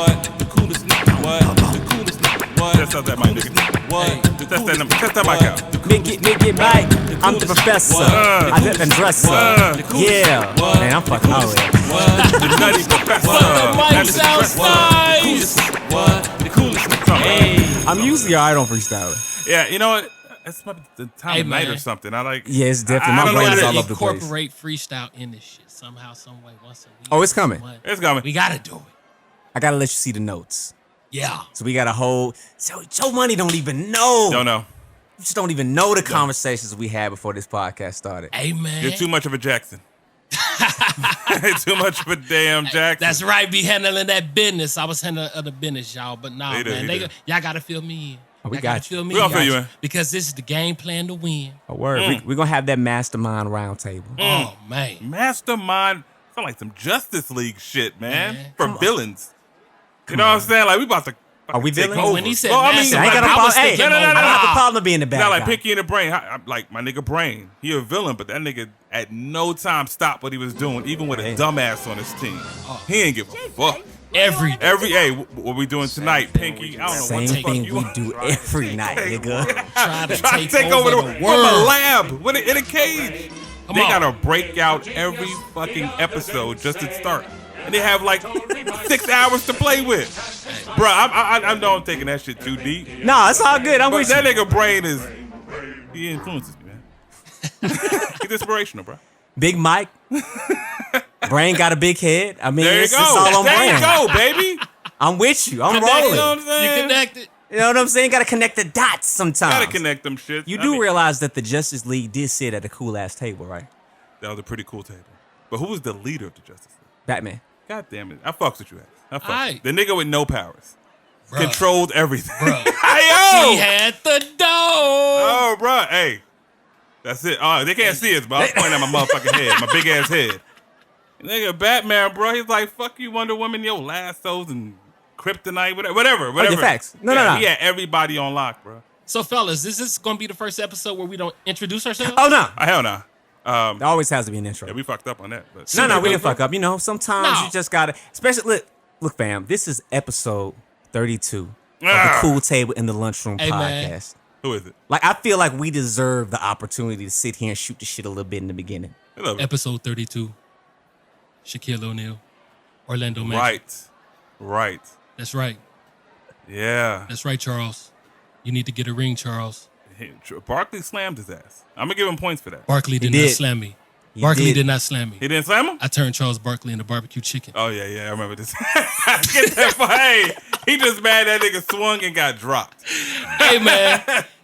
What? The coolest nigga. What? The coolest nigga. What? That's not that mic, nigga. What? Test that mic out. Mickey Mike, I'm the professor. I didn't dress up. Yeah. Man, I'm fucking out here. The nutty professor. Mike sounds nice. What? The coolest nigga. Hey. I'm usually alright on freestyle. Yeah, you know what? That's probably the time of night man. or something. I like. Yeah, it's definitely. My don't know brain what is it all is. over the place. Incorporate freestyle in this shit somehow, some way, once a week. Oh, it's coming. It's coming. We gotta do it. I gotta let you see the notes. Yeah. So we got a whole. So Joe Money don't even know. Don't know. You just don't even know the conversations we had before this podcast started. Hey, man. You're too much of a Jackson. Too much of a damn Jackson. That's right. Be handling that business. I was handling other business, y'all. But nah, They do, man. they do. Y'all gotta fill me in. Oh, we Y'all got gotta you. fill me We gonna fill you in. Because this is the game plan to win. A word. We're gonna have that mastermind roundtable. Oh, man. Mastermind. Sound like some Justice League shit, man. Man. For villains. You know what I'm saying? Like we about to. Are we take villains? over. When he said Well, I mean, mastermind, I ain't got a I problem. was Hey, thinking, no, I don't have a nah. problem being the bad Not like guy. Pinky in the Brain. Like my nigga Brain. He a villain, but that nigga at no time stopped what he was doing, even with a dumbass on his team. He ain't give a fuck. Hey, what we doing tonight, Pinky? I don't know Same what the fuck thing you we want. do every night, nigga. Try to Try to take over the world. world. From a lab with in a cage. Come They on. gotta break out every fucking episode just to start. And they have like 6 hours to play with. Bruh, I know I'm taking that shit too deep. No, it's all good. I'm But with you. that nigga Brain is, he influences me, man. He's inspirational, bro. Big Mike. Brain got a big head. I mean, There you it's go. all on There Brain. you go, baby. I'm with you. I'm You know rolling. what I'm saying? You connected. You know what I'm saying? Got to connect the dots sometimes. Gotta connect them shit. You I do mean, realize that the Justice League did sit at a cool ass table, right? that was a pretty cool table. But who was the leader of the Justice League? Batman. God damn it. I fucks with you, ass. I fucks. Aight. The nigga with no powers. Bruh. Controlled everything. Bruh. Hey, He yo! had the dough. Oh, bro. Hey. That's it. Oh, they can't see us, but I'm pointing at my motherfucking head. My big ass head. Nigga, Batman, bro. He's like, fuck you, Wonder Woman, yo, lassos and kryptonite, whatever. yeah, facts. No. He had everybody on lock, bro. So, fellas, is this going to be the first episode where we don't introduce ourselves? Oh, no. Hell nah. There always has to be an intro. Yeah, we fucked up on that. But No, we didn't fuck up. You know, sometimes No. you just got to, especially, look, fam, this is episode 32 of the Ah. Cool Table in the Lunchroom Hey, man. podcast. Who is it? Like, I feel like we deserve the opportunity to sit here and shoot the shit a little bit in the beginning. I love it. Episode 32. Shaquille O'Neal. Orlando Magic. Right. That's right. Yeah. That's right, Charles. You need to get a ring, Charles. Barkley slammed his ass. I'm gonna give him points for that. Barkley did did. not slam me. He Barkley did. did not slam me. He didn't slam him? I turned Charles Barkley into barbecue chicken. Oh yeah, I remember this. Get that for hey. He just mad that nigga swung and got dropped. Hey, man.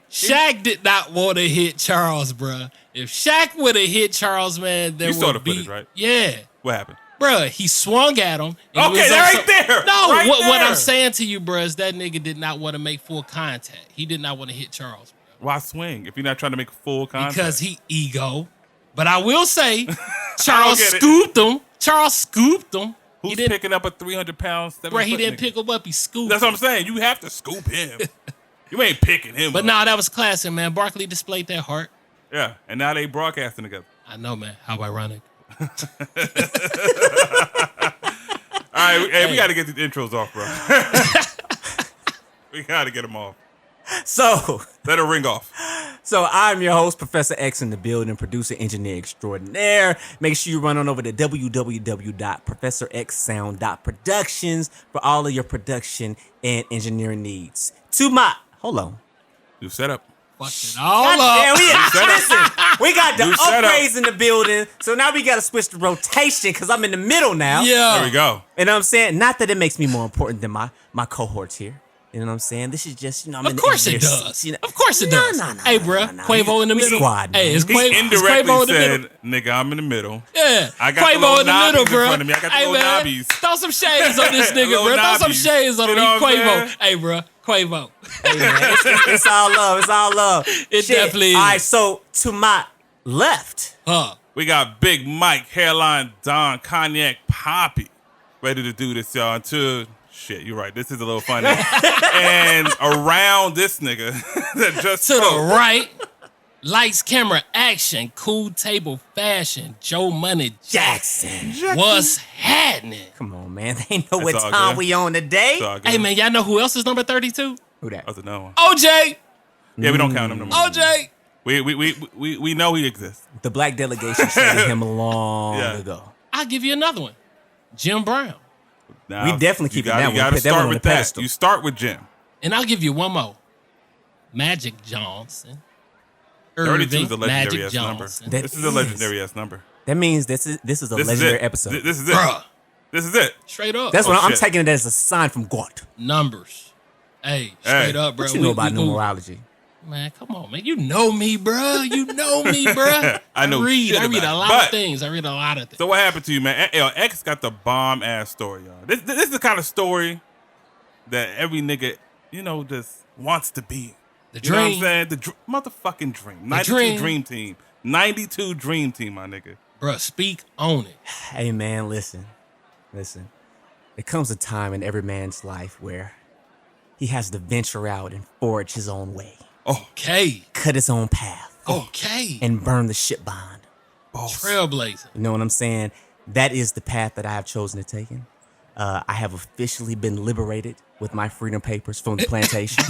Shaq did not want to hit Charles, bruh. If Shaq would have hit Charles, man, there You saw would the be... footage, right? Yeah. What happened? Bruh, he swung at him. and it Okay, was they're also- right there. No, Right what there. I'm saying to you, bruh, is that nigga did not want to make full contact. He did not want to hit Charles, bruh. Why swing if you're not trying to make full contact? Because he ego. But I will say, Charles get it. scooped him. Charles scooped him. Who's he didn't, picking up a 300-pound, 7 bruh, he foot didn't nigga? pick him up. He scooped That's him. what I'm saying. You have to scoop him. You ain't picking him But up. nah, that was classic, man. Barkley displayed that heart. Yeah, and now they broadcasting together. I know, man. How ironic. All right, hey, we got to get these intros off, bro. We got to get them off. So, Let it ring off. I'm your host, Professor X in the building, producer, engineer extraordinaire. Make sure you run on over to www.professorxsound.productions for all of your production and engineering needs. Hold on. New setup. Fuck it all God up. damn, listen, we got the New setup. upgrades in the building, so now we got to switch the rotation because I'm in the middle now. Yeah. There we go. You know what I'm saying? Not that it makes me more important than my cohorts here. You know what I'm saying? This is just, I'm in Of the course it engineer does. seat, you know? Of course it does. Hey, bruh, Quavo in the We middle. squad, Hey, man. it's He Quavo, it's Quavo indirectly in the said, middle. nigga, I'm in the middle. Yeah, I got the Quavo little in the middle, knobbies in bro. front of me. I got the Hey, little man, knobbies. throw some shades on this nigga, Little bro. Throw some knobbies. shades on him. You know He what I'm Quavo. saying? Hey, bro, Quavo. Hey, man, it's all love. It's all love. It definitely is. All right, so to my left, Huh. We got Big Mike, Hairline Don, Cognac Poppy. Ready to do this, y'all. Shit, you're right. This is a little funny. And around this nigga that just To the right, Lights, camera, action, cool table, fashion, Joe Money Jackson. What's happening? Come on, man. They know what It's all time good. we on today. It's all good. Hey, man, y'all know who else is number 32? Who that? That's another one. OJ! Yeah, we don't count him no more. OJ! We know he exists. The black delegation traded him long Yeah. ago. I'll give you another one. Jim Brown. Now, We definitely keep you it that one. You gotta Put that one start on with the that. pedestal. You start with Jim. And I'll give you one more. Magic Johnson. 32 Irving is a legendary Magic ass number. Johnson. That This is a is. legendary ass number. That means this is a This is legendary it. episode. This is it. Bruh. This is it. Straight up. That's what I'm shit. taking it as a sign from God. Numbers. Hey, straight up, bro. What you know about numerology? Man, come on, man. You know me, bro. You know me, bro. I know shit I read about a it. lot But- of things. I read a lot of things. So what happened to you, man? Yo, X got the bomb ass story, y'all. This is the kind of story that every nigga, just wants to be. The You know what I'm dream. saying? Motherfucking dream. 92 dream. dream team. 92 dream team, my nigga. Bro, speak on it. Hey, man, listen. There comes a time in every man's life where he has to venture out and forge his own way, Okay. cut his own path, Okay. and burn the ship bond. Trailblazer. You know what I'm saying? That is the path that I have chosen to take. I have officially been liberated with my freedom papers from the plantation.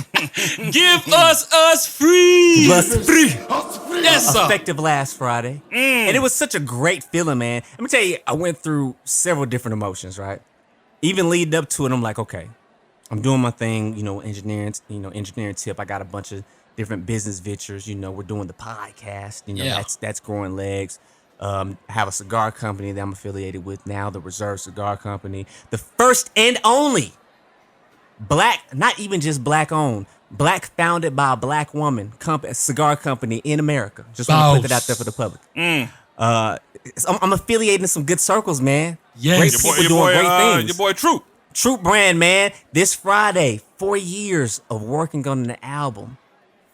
Give us free. Plus free. Yes, sir. Effective last Friday. And it was such a great feeling, man. Let me tell you, I went through several different emotions, right? Even leading up to it, I'm like, okay, I'm doing my thing, engineering tip. I got a bunch of different business ventures. We're doing the podcast. Yeah. That's growing legs. I have a cigar company that I'm affiliated with now, the Reserve Cigar Company. The first and only black, not even just black owned, black founded by a black woman cigar company in America. Just want to put that out there for the public. I'm affiliated in some good circles, man. Yes. Great Your people doing great things. Your boy Troop. Troop brand, man. This Friday, 4 years of working on an album,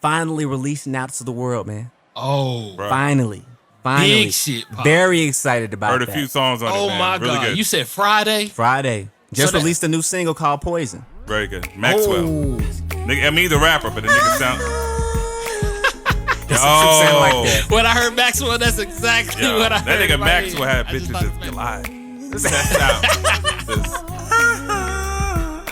finally releasing out to the world, man. Oh. Bro. Finally. Big shit, Pop. Very excited about Heard a that. few songs on it, Oh, man. my Really God. good. You said Friday? Friday. Just So that- released a new single called Poison. Very good. Maxwell. Nigga, I mean, he's a rapper, but the nigga sound... That's what Troop sound like that. When I heard Maxwell, that's exactly Yo, what I that heard. nigga in my Maxwell head. had I just bitches thought as Maxwell. Goliath. That's out.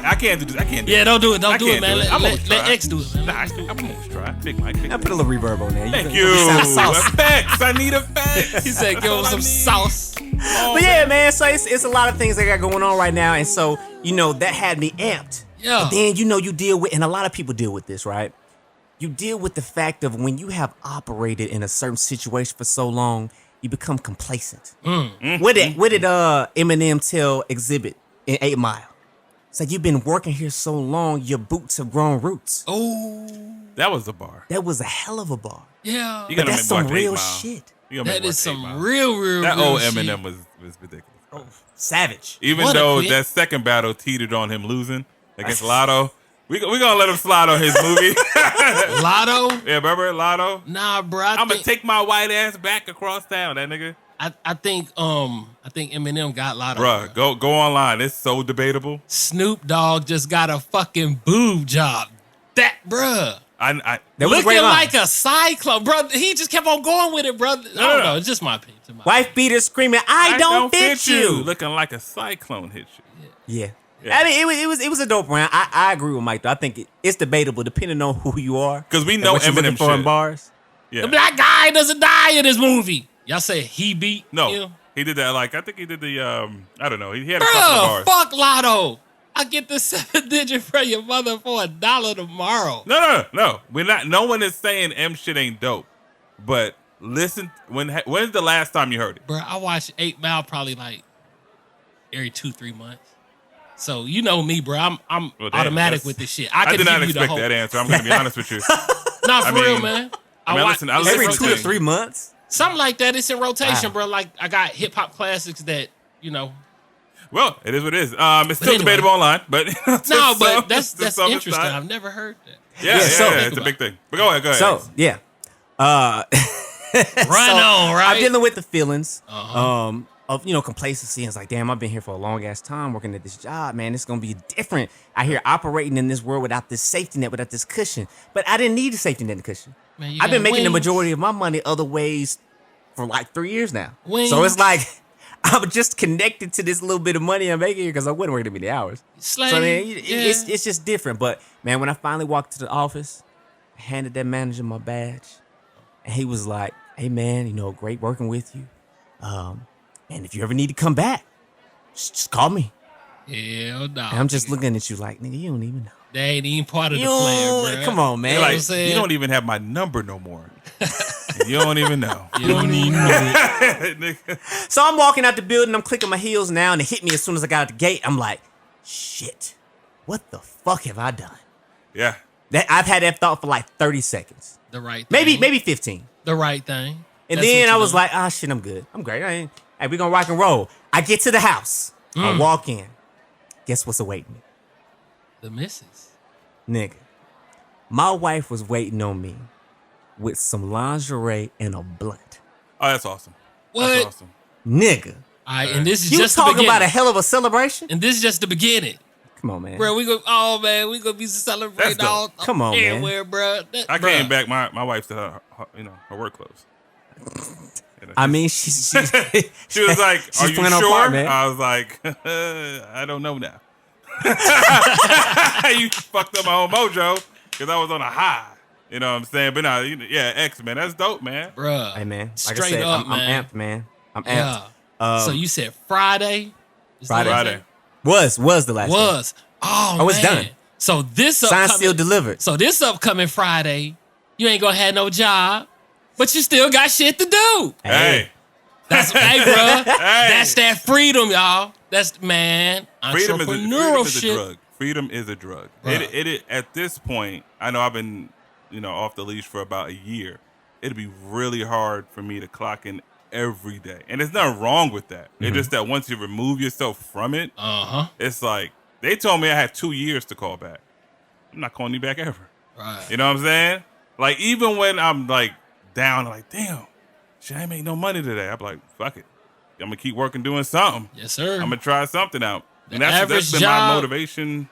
I can't do this. I can't do Yeah, this. don't do it. Don't I do can't it, man. do it. I'm Let gonna try. X do it, man. Nah, I'm gonna try. Big Mike. Big I put a little reverb on there. Thank you you. sound saucy. Effects. I need effects. He said, give him That's all some I need. sauce. But yeah, man, so it's a lot of things I got going on right now. And so, that had me amped. Yeah. But then, you deal with, and a lot of people deal with this, right? You deal with the fact of when you have operated in a certain situation for so long, you become complacent. What did Eminem tell Exhibit in 8 Mile? It's like, you've been working here so long, your boots have grown roots. Oh, That was the bar. That was a hell of a bar. yeah. You But gotta that's make some watch real 8 Mile. shit. You gotta make That watch is 8 some Mile. real That real old shit. Eminem was ridiculous. Savage. Even What a though queen. that second battle teetered on him losing against Lotto, we gonna let him slide on his movie. Lotto? Yeah, remember Lotto? Nah, bro. I'm gonna take my white ass back across town, that nigga. I think Eminem got Lotto. Bruh, go online. It's so debatable. Snoop Dogg just got a fucking boob job. That, bruh. I That was a Looking great line. like a cyclone, bro. He just kept on going with it, bro. I don't no. know. It's just my opinion. Wife beater screaming, I don't fit you. Looking like a cyclone hit you. Yeah. Yeah. I mean, it was a dope round. I agree with Mike though. I think it's debatable depending on who you are. 'Cause we and know what you're looking Eminem for in shit. bars. Yeah. The black guy doesn't die in this movie. Y'all say he beat No, him? he did that. I think he did the. I don't know. He had a couple of Bruh, bars. fuck Lotto. I get the 7 digit for your mother for $1 tomorrow. No. We're not. No one is saying M shit ain't dope. But listen, when's the last time you heard it? Bro, I watch 8 Mile probably like every 2-3 months. So you know me, bro. I'm Well, damn, automatic that's- with this shit. I can did not give you the expect whole. that answer. I'm gonna be honest with you. Nah, for I mean- real, man. I mean, watch- listen, I it's listen in Every to 2 to rotation. 3 months. Something like that. It's in rotation, Wow. bro. Like I got hip hop classics that Well, it is what it is. It's still anyway. debatable online, but No, but that's to some interesting. extent. I've never heard that. Yeah, so- it's a big thing. But go ahead. So yeah. Run on, right? I'm dealing with the feelings of complacency. And it's like, damn, I've been here for a long ass time working at this job, man. It's gonna be different. I hear operating in this world without this safety net, without this cushion. But I didn't need a safety net and cushion. Man, you I've been got making the wings. majority of my money other ways for like 3 years now. Wings. So it's like I'm just connected to this little bit of money I'm making because I wouldn't work that many hours. Slave. So I mean, yeah. it's just different. But man, when I finally walked to the office, I handed that manager my badge, and he was like, "Hey man, great working with you. And if you ever need to come back, just call me." Hell no. And I'm just looking at you like, nigga, you don't even know. They ain't even part of the You plan, bro. come on, They're man. like, I'm saying? you don't even have my number no more. You don't even know. You don't even know it. So I'm walking out the building, I'm clicking my heels now, and it hit me as soon as I got out the gate. I'm like, shit, what the fuck have I done? Yeah. I've had that thought for like 30 seconds. The right thing. Maybe 15. The right thing. And That's then what I you was doing. like, ah, shit, I'm good. I'm great. Hey, we gonna rock and roll. I get to the house. I walk in. Guess what's awaiting me? The missus. Nigga, my wife was waiting on me with some lingerie and a blunt. Oh, that's awesome. What? That's awesome. Nigga, All right, and this is you just the talking beginning. about a hell of a celebration? And this is just the beginning. Come on, man. Bro, we gonna be celebrating That's dope. all Come on, man. everywhere, bro. I came back. My wife said her work clothes. I mean, she's She was like, She's "Are you playing on sure?" part, man. I was like, "I don't know now." You fucked up my whole mojo because I was on a high. You know what I'm saying? But nah, yeah, X man, that's dope, man. Bruh. Hey, man. Like Straight I said, up, I'm man. amped, man. I'm Yeah. amped. So you said Friday? Is that Friday. what you Was said? the last day. Was. Oh, Oh, it's man. done. So this Signed, upcoming, sealed, delivered. So this upcoming Friday, you ain't gonna have no job, but you still got shit to do. Hey, That's hey, bro. That's that freedom, y'all. That's man. freedom is a Entrepreneurship. drug. Freedom is a drug. Bruh. It at this point, I know I've been off the leash for about a year. It'd be really hard for me to clock in every day, and there's nothing wrong with that. It's just that once you remove yourself from it, it's like they told me I had 2 years to call back. I'm not calling you back ever. Right. You know what I'm saying? Like even when I'm like down, I'm like, damn, shit, I ain't make no money today. I'm like, fuck it. I'm gonna keep working doing something. Yes, sir. I'm gonna try something out. And The that's average been job- my motivation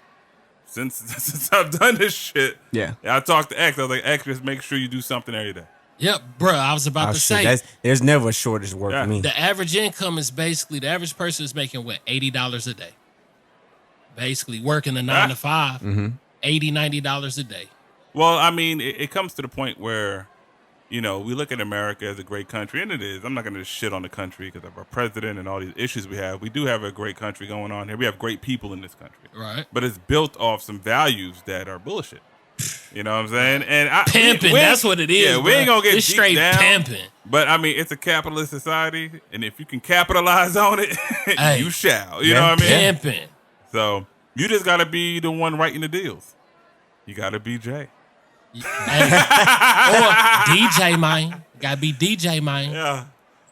since I've done this shit. Yeah. I talked to X. I was like, X, just make sure you do something every day. Yep, bro. I was about Oh, to shit, say there's never a shortage of work Yeah. for me. the average income is basically the average person is making what $80 a day. Basically working a 9 to 5, $80-$90 a day. Well, I mean, it comes to the point where, we look at America as a great country, and it is. I'm not going to shit on the country because of our president and all these issues we have. We do have a great country going on here. We have great people in this country. Right. But it's built off some values that are bullshit. You know what I'm saying? And Pimping, that's what it is. Yeah, we ain't bro. gonna get it's deep straight down, pimping. But I mean, it's a capitalist society, and if you can capitalize on it, Hey. you shall. You Yeah. know what I mean? Pimping. So you just gotta be the one writing the deals. You gotta be Jay. Hey. Or DJ, man. Gotta be DJ, man. Yeah.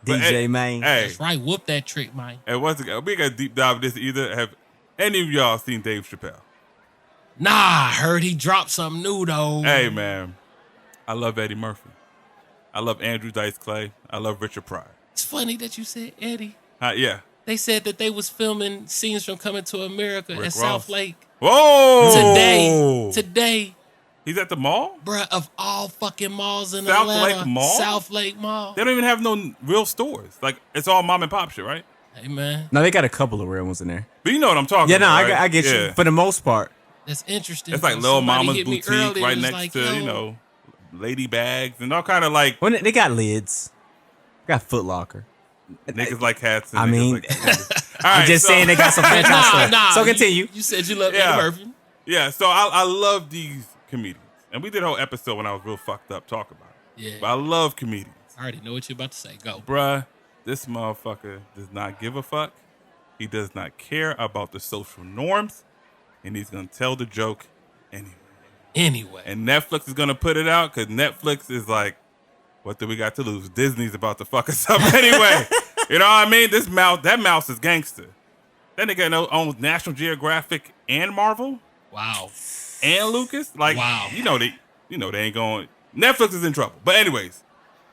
But, DJ, man. Hey, That's right. Whoop that trick, man. and once again, we got to deep dive this either. Have any of y'all seen Dave Chappelle? Nah, I heard he dropped something new, though. Hey man, I love Eddie Murphy. I love Andrew Dice Clay. I love Richard Pryor. It's funny that you said Eddie. Yeah. They said that they was filming scenes from Coming to America Rick at South Ross. Lake. Whoa! Today, He's at the mall? bruh, of all fucking malls in South Atlanta. Lake Mall? South Lake Mall. They don't even have no real stores. Like, it's all mom and pop shit, right? Hey, man, No, they got a couple of real ones in there. But you know what I'm talking Yeah, no, about, right? I get Yeah. you. For the most part. that's interesting. It's like though. Lil Somebody Mama's hit me Boutique earlier, right was next like, to, yo, lady bags and all kind of like Well, they got lids. Got Foot Locker. niggas like hats. And I niggas mean, like all I'm right, just so- saying they got some franchise stuff. Nah. So continue. You said you love Yeah. Eddie Murphy. Yeah, so I love these comedians. And we did a whole episode when I was real fucked up talking about it. Yeah. But I love comedians. I already know what you're about to say. Go. Bruh, this motherfucker does not give a fuck. He does not care about the social norms. And he's going to tell the joke anyway. Anyway. And Netflix is going to put it out because Netflix is like, what do we got to lose? Disney's about to fuck us up anyway. You know what I mean? That mouse is gangster. That nigga owns National Geographic and Marvel Wow. and Lucas. Like, Wow. they ain't going. Netflix is in trouble. But anyways,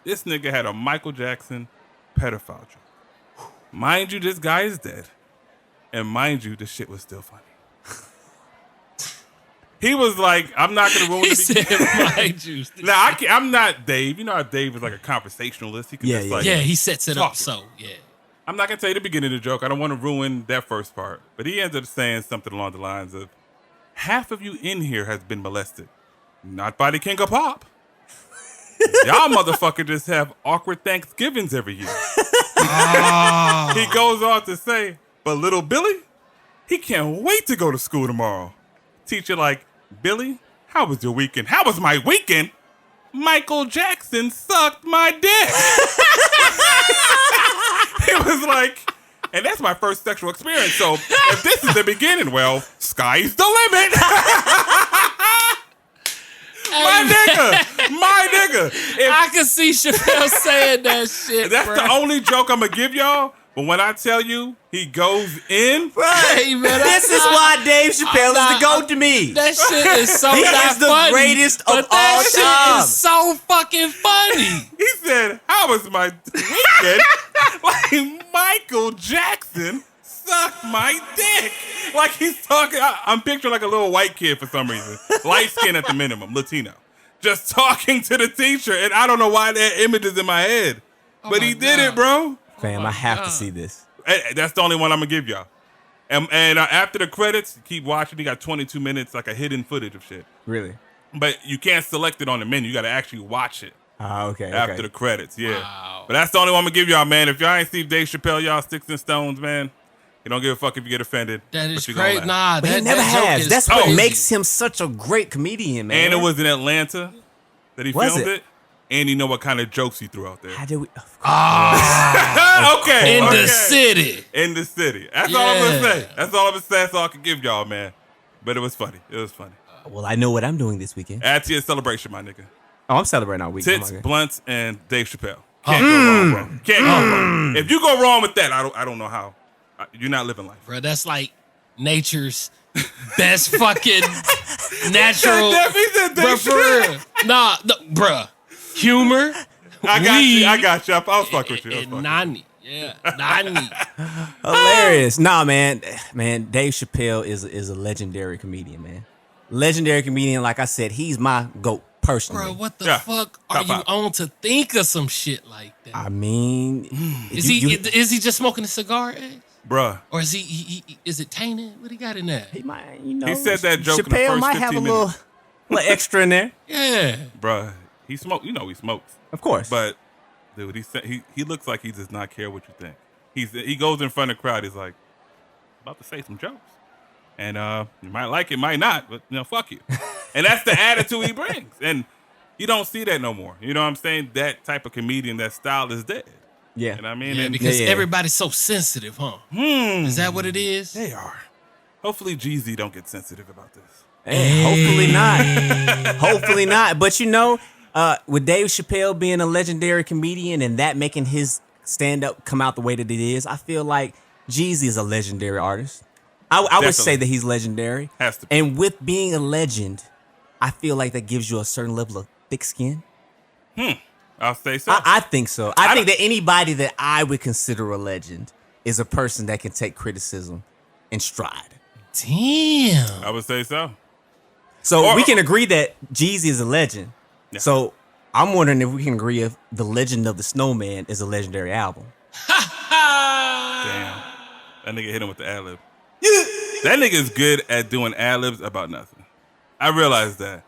this nigga had a Michael Jackson pedophile joke. Mind you, this guy is dead. And mind you, this shit was still funny. He was like, I'm not going to ruin He the beginning. said my juice. Now, I'm not Dave. You know how Dave is like a conversationalist. He can just like, Yeah, he sets it talk. up so, yeah. I'm not going to tell you the beginning of the joke. I don't want to ruin that first part. But he ended up saying something along the lines of, half of you in here has been molested. Not by the king of pop. Y'all motherfucker just have awkward Thanksgivings every year. He goes on to say, but little Billy, he can't wait to go to school tomorrow. Teacher like, Billy, how was your weekend? How was my weekend? Michael Jackson sucked my dick. He was like, and that's my first sexual experience. So if this is the beginning, well, sky's the limit. My nigga. If I can see Chappelle saying that shit, that's bro. the only joke I'm going to give y'all. But when I tell you he goes in, Hey, man, This is why Dave Chappelle is the GOAT to me. That shit is so He not is the funny, greatest of but all that shit time. is so fucking funny. he said, how was my weekend? Like Michael Jackson sucked my dick. Like he's talking, I'm picturing like a little white kid for some reason. Light skin at the minimum, Latino. Just talking to the teacher. And I don't know why that image is in my head. But he did it, bro. Fam, I have to see this. Hey, that's the only one I'm going to give y'all. And after the credits, keep watching. You got 22 minutes, like a hidden footage of shit. Really? But you can't select it on the menu. You got to actually watch it. Okay. After the credits, yeah. Wow. But that's the only one I'm gonna give y'all, man. If y'all ain't see Dave Chappelle, y'all sticks and stones, man. You don't give a fuck if you get offended. That is but you gonna crazy. laugh. Nah, But that he never that joke has. is That's what crazy. makes him such a great comedian, man. And it was in Atlanta that he Was filmed it? it. And you know what kind of jokes he threw out there. How did we? Okay. in okay. the city. In the city. That's all I'm gonna Yeah. say. That's all I'm gonna say. That's all I can give y'all, man. But it was funny. It was funny. Well, I know what I'm doing this weekend. Add to your celebration, my nigga. Oh, I'm celebrating all week. Tits, Oh, my God. blunts, and Dave Chappelle. Can't go wrong, bro. Can't go wrong. If you go wrong with that, I don't know how. You're not living life. Bro, that's like nature's best fucking natural. He said Bro, Dave for Chappelle. real. Nah, no, bruh. Humor. I got weed, you. I got you. I was fucking with you. I was and fucking. Nani. Yeah, Nani. Hilarious. Nah, man, Dave Chappelle is a legendary comedian, man. Legendary comedian. Like I said, he's my GOAT personally. Bro, what the Yeah. fuck Top are you five. on to think of some shit like that? I mean, Is he just smoking a cigar, Bruh. or is he is it tainted? What he got in there? He might, you know, He said that joke in the Chappelle first might have a 15 little, minutes. little extra in there, Yeah, Bruh. He smoked. You know he smokes. of course. But, dude, he looks like he does not care what you think. He goes in front of the crowd. He's like, about to say some jokes. And you might like it, might not, but, fuck you. And that's the attitude he brings. And you don't see that no more. You know what I'm saying? That type of comedian, that style is dead. yeah, You know what I mean? yeah, And because Yeah. everybody's so sensitive, huh? Is that what it is? they are. Hopefully Jeezy don't get sensitive about this. Hey, hopefully not. Hopefully not. But with Dave Chappelle being a legendary comedian and that making his stand-up come out the way that it is, I feel like Jeezy is a legendary artist. I would Definitely. say that he's legendary. Has to be. And with being a legend, I feel like that gives you a certain level of thick skin. I'll say so. I think so. I think that anybody that I would consider a legend is a person that can take criticism in stride. Damn. I would say so. So we can agree that Jeezy is a legend. Yeah. So I'm wondering if we can agree if The Legend of the Snowman is a legendary album. Damn. That nigga hit him with the ad lib. That nigga is good at doing ad libs about nothing. I realized that.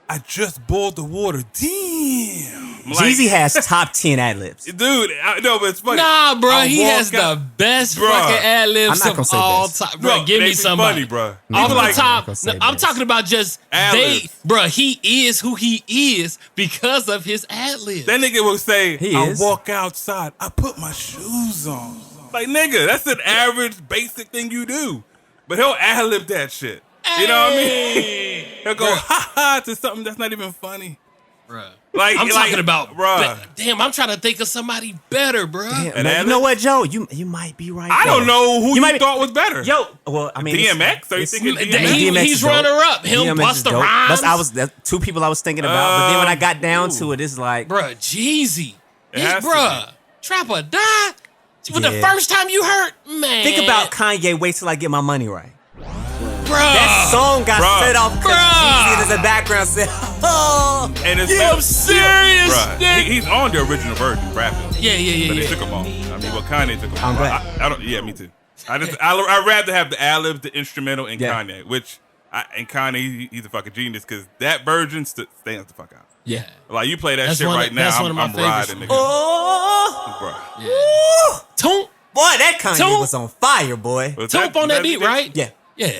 I just boiled the water. Damn. I'm like, Jeezy has top 10 ad libs. dude, I know, but it's funny. Nah, bro, I he walk has out- the best Bruh. fucking ad I'm libs not of gonna say all best. time. Bro, give they me be somebody. funny, bro. Off the like, top, gonna say I'm best. talking about just Ad-libs. bro. He is who he is because of his ad libs. That nigga will say, He I is. walk outside, I put my shoes on. Like, nigga, that's an average, basic thing you do. But he'll ad lib that shit. You know what I mean? He'll go, ha ha, to something that's not even funny. Bruh. Like, I'm talking about, bruh. damn, I'm trying to think of somebody better, bruh. Damn, An man, ad you know lib? what, Joe? You might be right. I don't there. know who you might be- thought was better. Yo, well, I mean, DMX? Are you it's- thinking That DMX? he- DMX he's is dope. runner up. Him, DMX is Busta dope. Rhymes. That's two people I was thinking about. But then when I got down ooh. to it, it's like, Bruh, Jeezy. It has to Bruh, Trap or Die. For the Yeah. first time you heard, man. think about Kanye. Wait till I get my money right. That song got Bruh. set off because Bruh. Jeezy in the background said, "Oh, And it's I'm serious, Bruh, nigga. he's on the original version, rapping. Yeah, But they yeah. took him off. I mean, well, Kanye took him I'm off. glad. I don't. Yeah, me too. I'd rather have the ad-libs, the instrumental, and Yeah. Kanye. And Kanye, he's a fucking genius because that version stands the fuck out. Yeah. Like you play that That's shit one of- right now, that's one of my I'm favorites riding, from nigga. oh, Bruh. Yeah. Toomp. boy, that Kanye Toomp. was on fire, boy." Was Toomp on that beat, it? right? Yeah, Yeah.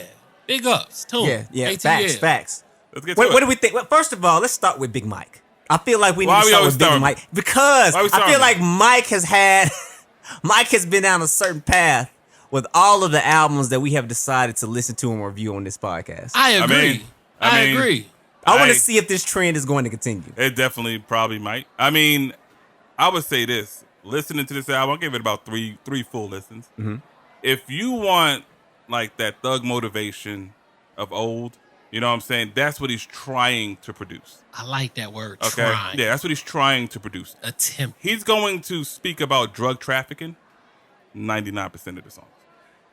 Big ups. Toomp. yeah, ATL. facts. Let's get to What, it. what do we think? Well, first of all, let's start with Big Mike. I feel like we need Why to we start always with Big start with- Mike because Why we I start feel with- like Mike has been down a certain path with all of the albums that we have decided to listen to and review on this podcast. I agree. I mean, agree. I want I- to see if this trend is going to continue. It definitely probably might. I mean, I would say this. Listening to this album, I'll give it about three full listens. Mm-hmm. If you want like that thug motivation of old, you know what I'm saying? That's what he's trying to produce. I like that word. Okay? Trying. Yeah, that's what he's trying to produce. Attempt. He's going to speak about drug trafficking 99% of the songs.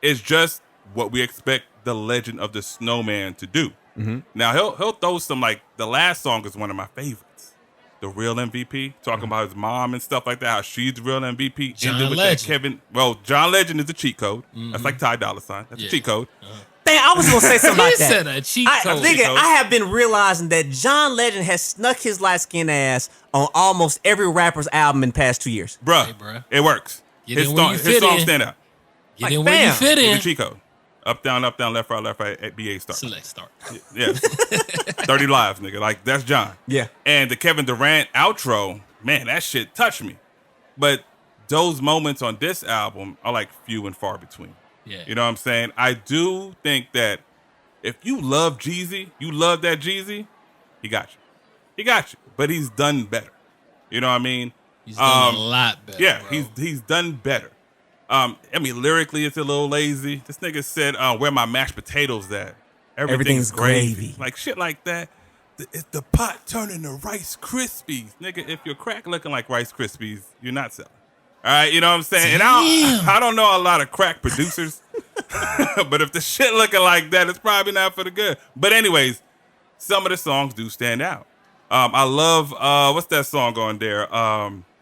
It's just what we expect the legend of the Snowman to do. Mm-hmm. Now he'll throw some, like the last song is one of my favorites. The Real MVP, talking about his mom and stuff like that, how she's the real MVP. John Ended with Legend. John Legend is a cheat code. That's like Ty Dolla $ign. That's Yeah. a cheat code. Damn, I was gonna say something He like that. said a cheat I, code. nigga, I have been realizing that John Legend has snuck his light skinned ass on almost every rapper's album in the past 2 years. Bruh, Hey, bruh. it works. Get in where you His fit songs in. stand out. Get Like, in where you bam. fit It's in. a cheat code. Up, down, left, right, at BA start. Select start. Yeah. 30 lives, nigga. Like, that's John. Yeah. And the Kevin Durant outro, man, that shit touched me. But those moments on this album are like few and far between. Yeah. You know what I'm saying? I do think that if you love Jeezy, you love that Jeezy, he got you. He got you. But he's done better. You know what I mean? He's done a lot better. Yeah, bro. he's done better. I mean, lyrically, it's a little lazy. This nigga said, "Where my mashed potatoes at? Everything's gravy." Like shit like that. It's the pot turning to Rice Krispies, nigga. If your crack looking like Rice Krispies, you're not selling. All right, you know what I'm saying? And I don't know a lot of crack producers, but if the shit looking like that, it's probably not for the good. But anyways, some of the songs do stand out. I love what's that song on there?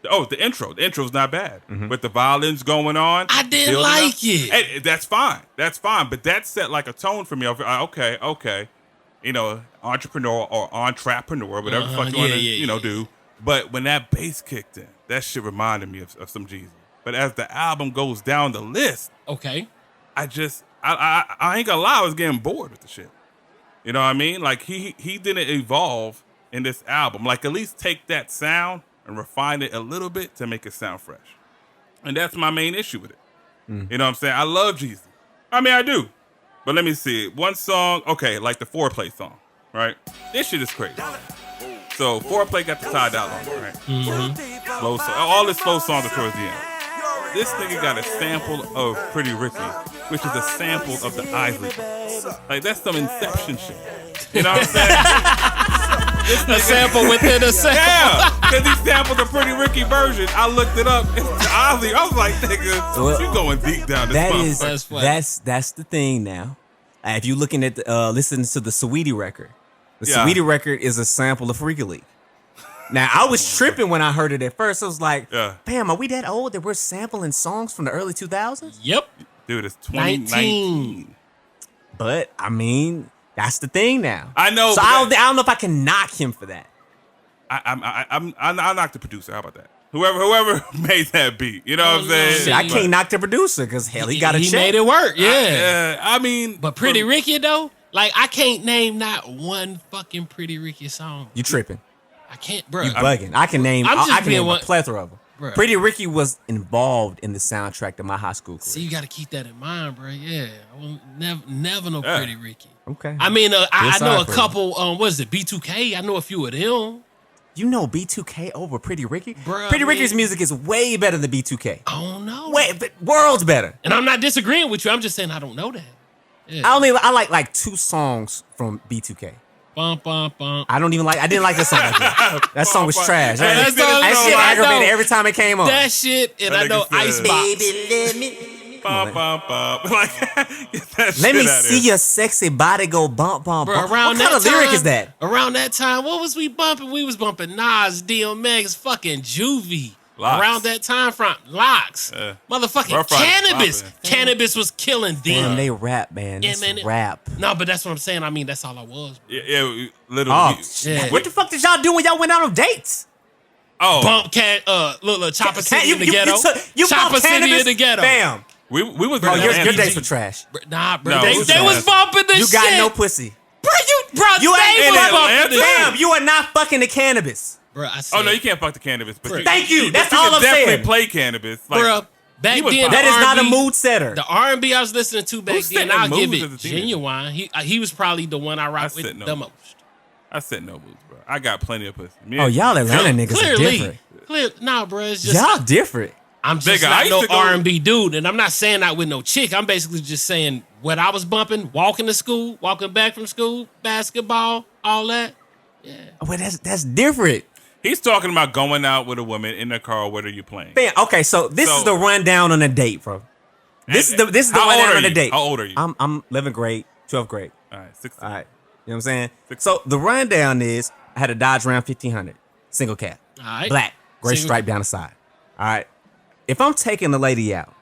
The intro. The intro's not bad. With the violins going on. I didn't building like up. it. Hey, that's fine. That's fine. But that set like a tone for me. Okay. You know, entrepreneur or entrepreneur, whatever the fuck you want to, do. But when that bass kicked in, that shit reminded me of some Jeezy. But as the album goes down the list, Okay. I ain't gonna lie, I was getting bored with the shit. You know what I mean? Like he didn't evolve in this album. Like at least take that sound and refine it a little bit to make it sound fresh. And that's my main issue with it. You know what I'm saying? I love Jeezy. I mean, I do. But let me see. One song, okay, like the Foreplay song, right? This shit is crazy. So Foreplay got the Ty Dolla on, right? Slow song. All his slow songs are towards the end. This nigga got a sample of Pretty Ricky, which is a sample of the Isley. Like that's some Inception shit. You know what I'm saying? This A nigga- sample within a sample. Yeah, because he sampled the Pretty Ricky version. I looked it up. It's Ozzy. I was like, nigga, Well, you going deep down this That motherfucker. is That's funny. that's the thing now. If you're looking at listening to the Sweetie record, the Yeah. Sweetie record is a sample of Freaky League. Now I was tripping when I heard it at first. I was like, Yeah. "Damn, are we that old that we're sampling songs from the early 2000s?" Yep. Dude, it's 2019. But I mean, that's the thing now. I know, So but I don't know if I can knock him for that. I knocked the producer. How about that? Whoever made that beat, you know what I'm saying? Shit, I can't knock the producer because hell, he got a He check. made it work. Yeah. Yeah, I mean, But Pretty Ricky though, like I can't name not one fucking Pretty Ricky song. You tripping? I can't, bro. You bugging? I can name. I'm just I can being name a one- plethora of them. Bruh. Pretty Ricky was involved in the soundtrack to my high school career. See, you got to keep that in mind, bro. Yeah, I will never know Yeah. Pretty Ricky. Okay. I mean, I sorry know a for you. couple. What is it? B2K. I know a few of them. You know B2K over Pretty Ricky? Bruh, Pretty I Ricky's mean- music is way better than B2K. I don't know. Way, but worlds better. And I'm not disagreeing with you. I'm just saying I don't know that. Yeah. I like 2 songs from B2K. Bum, bum, bum. I didn't like that song. That song was trash. Yeah, that that song- shit I aggravated know. every time it came on. That shit, and I That know nigga said- Icebox. Baby, let me Bump, bump, bump. Like, get that Let shit me out see of your sexy body go bump, bump, Bro, bump. around What kind that of lyric time- is that? Around that time, what was we bumping? We was bumping Nas, DMX, fucking Juvie. Locks. Around that time frame, Locks. Motherfucking Rough Riders Cannabis. poppin'. Cannabis was killing then. Damn, they rap, man. Yeah, This man, rap. No, but that's what I'm saying. I mean, that's all I was. Yeah, literally. Oh, Yeah. what the fuck did y'all do when y'all went out on dates? Oh, Bump cat, look, Chopper City in the you ghetto. you Chopper bumped City cannabis? in the ghetto. Bam. we was Bro, in your Atlanta. dates were trash. Nah, bro, No, they it was was trash. bumping the You shit. got no pussy. Bro, You they ain't was in bumping Atlanta? the shit. Bam, you are not fucking the cannabis. Bro, I said, Oh no, you can't fuck the cannabis. But you, Thank you. That's but all can I'm definitely saying. play cannabis. Like, bro, back he was then, fine. That the is not a R&B mood setter. The R&B I was listening to back Who's then, setting I'll give moods it as a teenager? Genuine. He was probably the one I rocked set with no the moods. most. I said no moves, bro. I got plenty of pussy. Oh, y'all Atlanta niggas are different. Nah, bro, it's just Y'all different. I'm just Nigga, I not used no to go- R&B dude, and I'm not saying that with no chick. I'm basically just saying what I was bumping, walking to school, walking back from school, basketball, all that. Yeah. Well, that's different. He's talking about going out with a woman in the car. What are you playing? Bam. Okay, so this is the rundown on a date, bro. This is the How old rundown are on a you? date. How old are you? I'm 11th grade, 12th grade. All right, 16. All right. You know what I'm saying? Six. So the rundown is I had a Dodge Ram 1500, single cab, All right. black, gray Single- stripe down the side. All right. If I'm taking the lady out,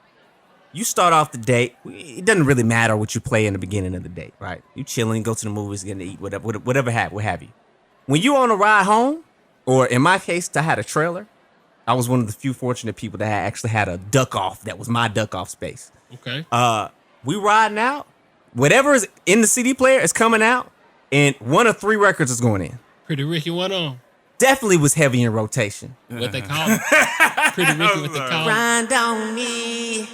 you start off the date. It doesn't really matter what you play in the beginning of the date, right? You chilling, go to the movies, getting to eat, whatever have you. When you on a ride home, or in my case, I had a trailer. I was one of the few fortunate people that actually had a duck off. That was my duck off space. Okay. We riding out. Whatever is in the CD player is coming out, and one of 3 records is going in. Pretty Ricky went on. Definitely was heavy in rotation. What they call it? Pretty Ricky, what they call it? Grind on me.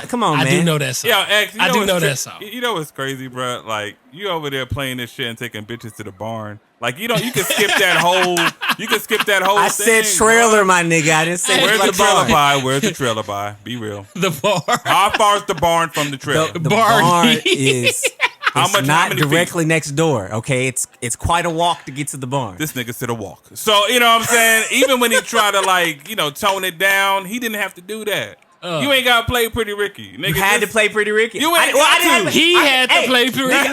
Come on, I man. do know that song. Yo, X, I do what's know that song. You know what's crazy, bro? Like, you over there playing this shit and taking bitches to the barn. Like, you can skip that whole. You can skip that whole. I thing, said trailer, my nigga. I didn't say Where's what the trailer bar. by? Where's the trailer by? Be real. The bar. How far is the barn from the trailer? The Barney. barn is How much- how not many feet? directly next door. Okay, it's quite a walk to get to the barn. This nigga said a walk. So, you know what I'm saying? Even when he tried to, like, tone it down, he didn't have to do that. You ain't got to play Pretty Ricky. Nigga, You had to play Pretty Ricky. You ain't got to. He had to play Pretty Ricky.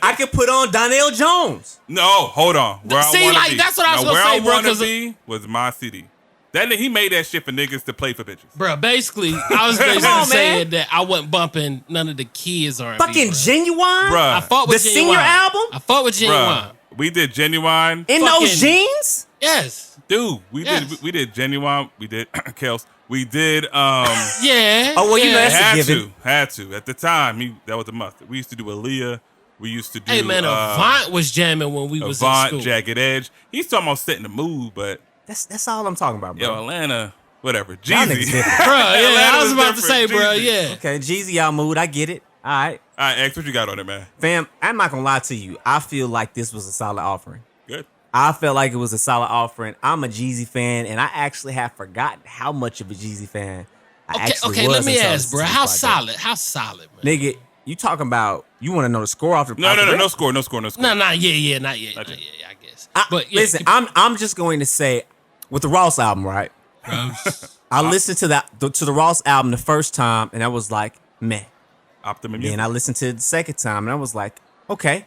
I could put on Donnell Jones. No, hold on. Where See, I wanna like, be. that's what I was Now, gonna where say, bro, I wanna 'cause- be was my city. He made that shit for niggas to play for bitches. Bro, basically, I was basically on, man. saying that I wasn't bumping none of the kids R&B. Fucking bro. Genuine. Bruh. I fought with The Genuine. senior album? I fought with Genuine. Bruh, we did Genuine. In fucking- those jeans? Yes. Dude, Yes. we did Genuine. We did Kels. We did Yeah. Oh, well, you know, yeah. that's- a had to. At the time, that was a must. We used to do Aaliyah. We used to do Hey, man, Avant was jamming when we was in Avant, school. Jagged Edge. He's talking about setting the mood, but That's all I'm talking about, bro. yo, Atlanta, whatever. Y'all niggas Jeezy. different. Bro, yeah, Atlanta I was was about to say, different. bro, Jeezy. yeah. Okay, Jeezy, y'all mood. I get it. All right. All right, X, what you got on it, man? Fam, I'm not going to lie to you. I feel like this was a solid offering. Good. I felt like it was a solid offering. I'm a Jeezy fan, and I actually have forgotten how much of a Jeezy fan I actually Okay, was. let me until I ask, bro. listened to How this project. solid? How solid, man? Nigga, you talking about, you want to know the score off the No off the rip? no score. No, not yet, not yet, I guess. But yeah, Listen, I'm just going to say, with the Ross album, right? I listened to the Ross album the first time, and I was like, meh. Optimum Then music. I listened to it the second time, and I was like, okay.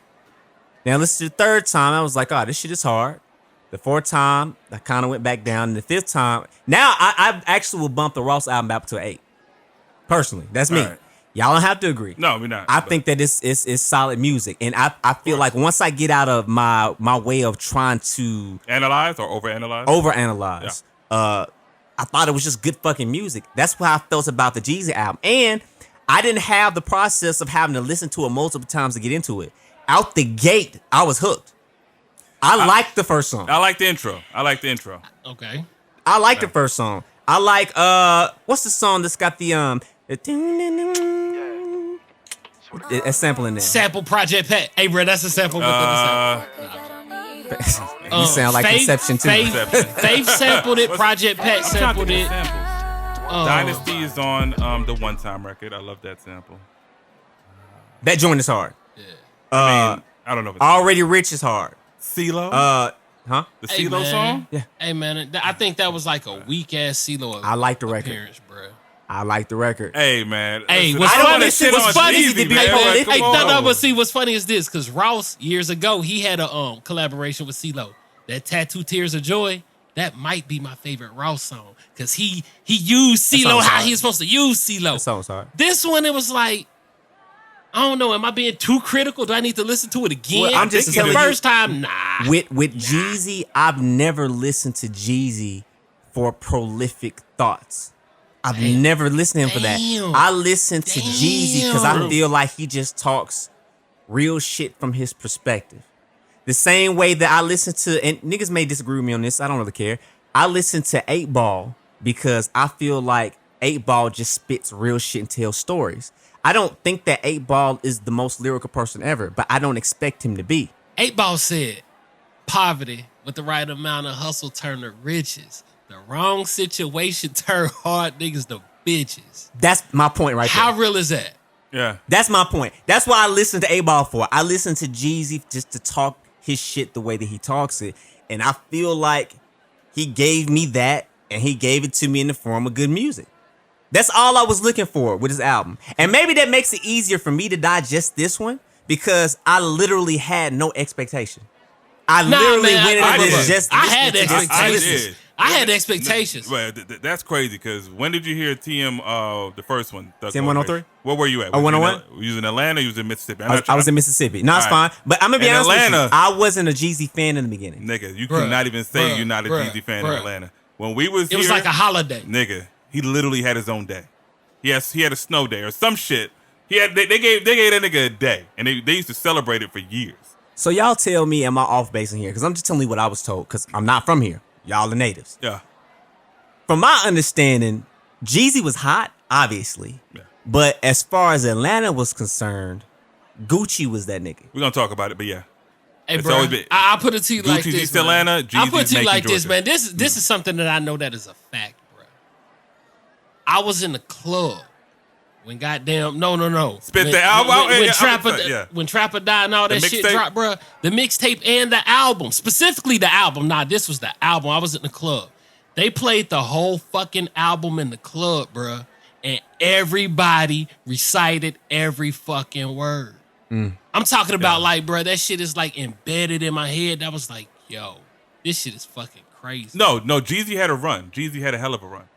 Then I listened to the third time, I was like, oh, this shit is hard. The fourth time, I kind of went back down. And the fifth time, now I actually will bump the Ross album back to an 8. Personally, that's me. All right. Y'all don't have to agree. No, we're not. I think that it's solid music, and I feel like once I get out of my way of trying to Analyze or overanalyze? overanalyze, I thought it was just good fucking music. That's how I felt about the Jeezy album, and I didn't have the process of having to listen to it multiple times to get into it. Out the gate, I was hooked. I liked the first song. I like the intro. okay. I like the first song. I like what's the song that's got the a sample in there. Sample Project Pat. Hey, bro, that's a sample. You sound like Inception too. Faith sampled it. Project Pat I'm trying to sampled think it. of samples. Dynasty is on the One Time record. I love that sample. That joint is hard. I mean, I don't know if it's Already Rich is hard. CeeLo. Huh? The Hey, CeeLo man. song. Yeah. Hey, man, I think that was like a weak ass CeeLo. I like the record. appearance, bro. I like the record. Hey, man. Hey, listen, what's I don't funny- wanna shit what's on funny Jeezy, is to be man. prolific. Like, come Hey, no, on. but see, what's funny is this, because Ross, years ago, he had a collaboration with CeeLo. That Tattoo Tears of Joy, that might be my favorite Ross song. Because he used CeeLo song's how hard. he was supposed to use CeeLo. That song's hard. This one, it was like, I don't know, am I being too critical? Do I need to listen to it again? Well, I'm just the telling you- first time, nah. With Jeezy, I've never listened to Jeezy for prolific thoughts. I've never listened to him for that. Damn. I listen to Jeezy because I Damn. feel like he just talks real shit from his perspective. The same way that I listen to, and niggas may disagree with me on this, I don't really care. I listen to 8 Ball because I feel like 8 Ball just spits real shit and tells stories. I don't think that 8 Ball is the most lyrical person ever, but I don't expect him to be. 8 Ball said, poverty with the right amount of hustle turn to riches. The wrong situation turn hard niggas to bitches. That's my point right there. How real is that? Yeah. That's my point. That's why I listen to 8 Ball for. I listen to Jeezy just to talk his shit the way that he talks it. And I feel like he gave me that, and he gave it to me in the form of good music. That's all I was looking for with his album. And maybe that makes it easier for me to digest this one because I literally had no expectation. I literally went into this just I had listening to this. expectations. did. I had expectations. Well, that's crazy because when did you hear TM, the first one? TM 103? Where were you at? Oh, 101? Were you in Atlanta or you was in Mississippi? I was in Mississippi. No, it's All fine. right. But I'm going to be In honest with Atlanta- you. I wasn't a Jeezy fan in the beginning. Nigga, you Bruh, cannot even say bruh, you're not a bruh, Jeezy fan bruh. in Atlanta. When we was It here, was like a holiday. nigga, he literally had his own day. Yes, he had a snow day or some shit. They gave that nigga a day, and they used to celebrate it for years. So y'all tell me, am I off base in here? Because I'm just telling you what I was told because I'm not from here. Y'all are natives. Yeah. From my understanding, Jeezy was hot, obviously. Yeah. But as far as Atlanta was concerned, Gucci was that nigga. We're gonna talk about it, but yeah. Hey, It's bro, always been- I'll put it to you like Gucci's this. East man. Atlanta, I'll Jeezy's put it to you Macon, like this, Georgia. man. This is something that I know that is a fact, bro. I was in the club when goddamn no. Spit when, the album out, when, yeah, Trapper, yeah. when Trapper died and all that The shit mixtape? dropped, bro. The mixtape and the album, specifically the album. Nah, this was the album. I was in the club. They played the whole fucking album in the club, bro, and everybody recited every fucking word. I'm talking about like, bro, that shit is like embedded in my head. That was like, yo, this shit is fucking crazy. No, Jeezy had a run. Jeezy had a hell of a run.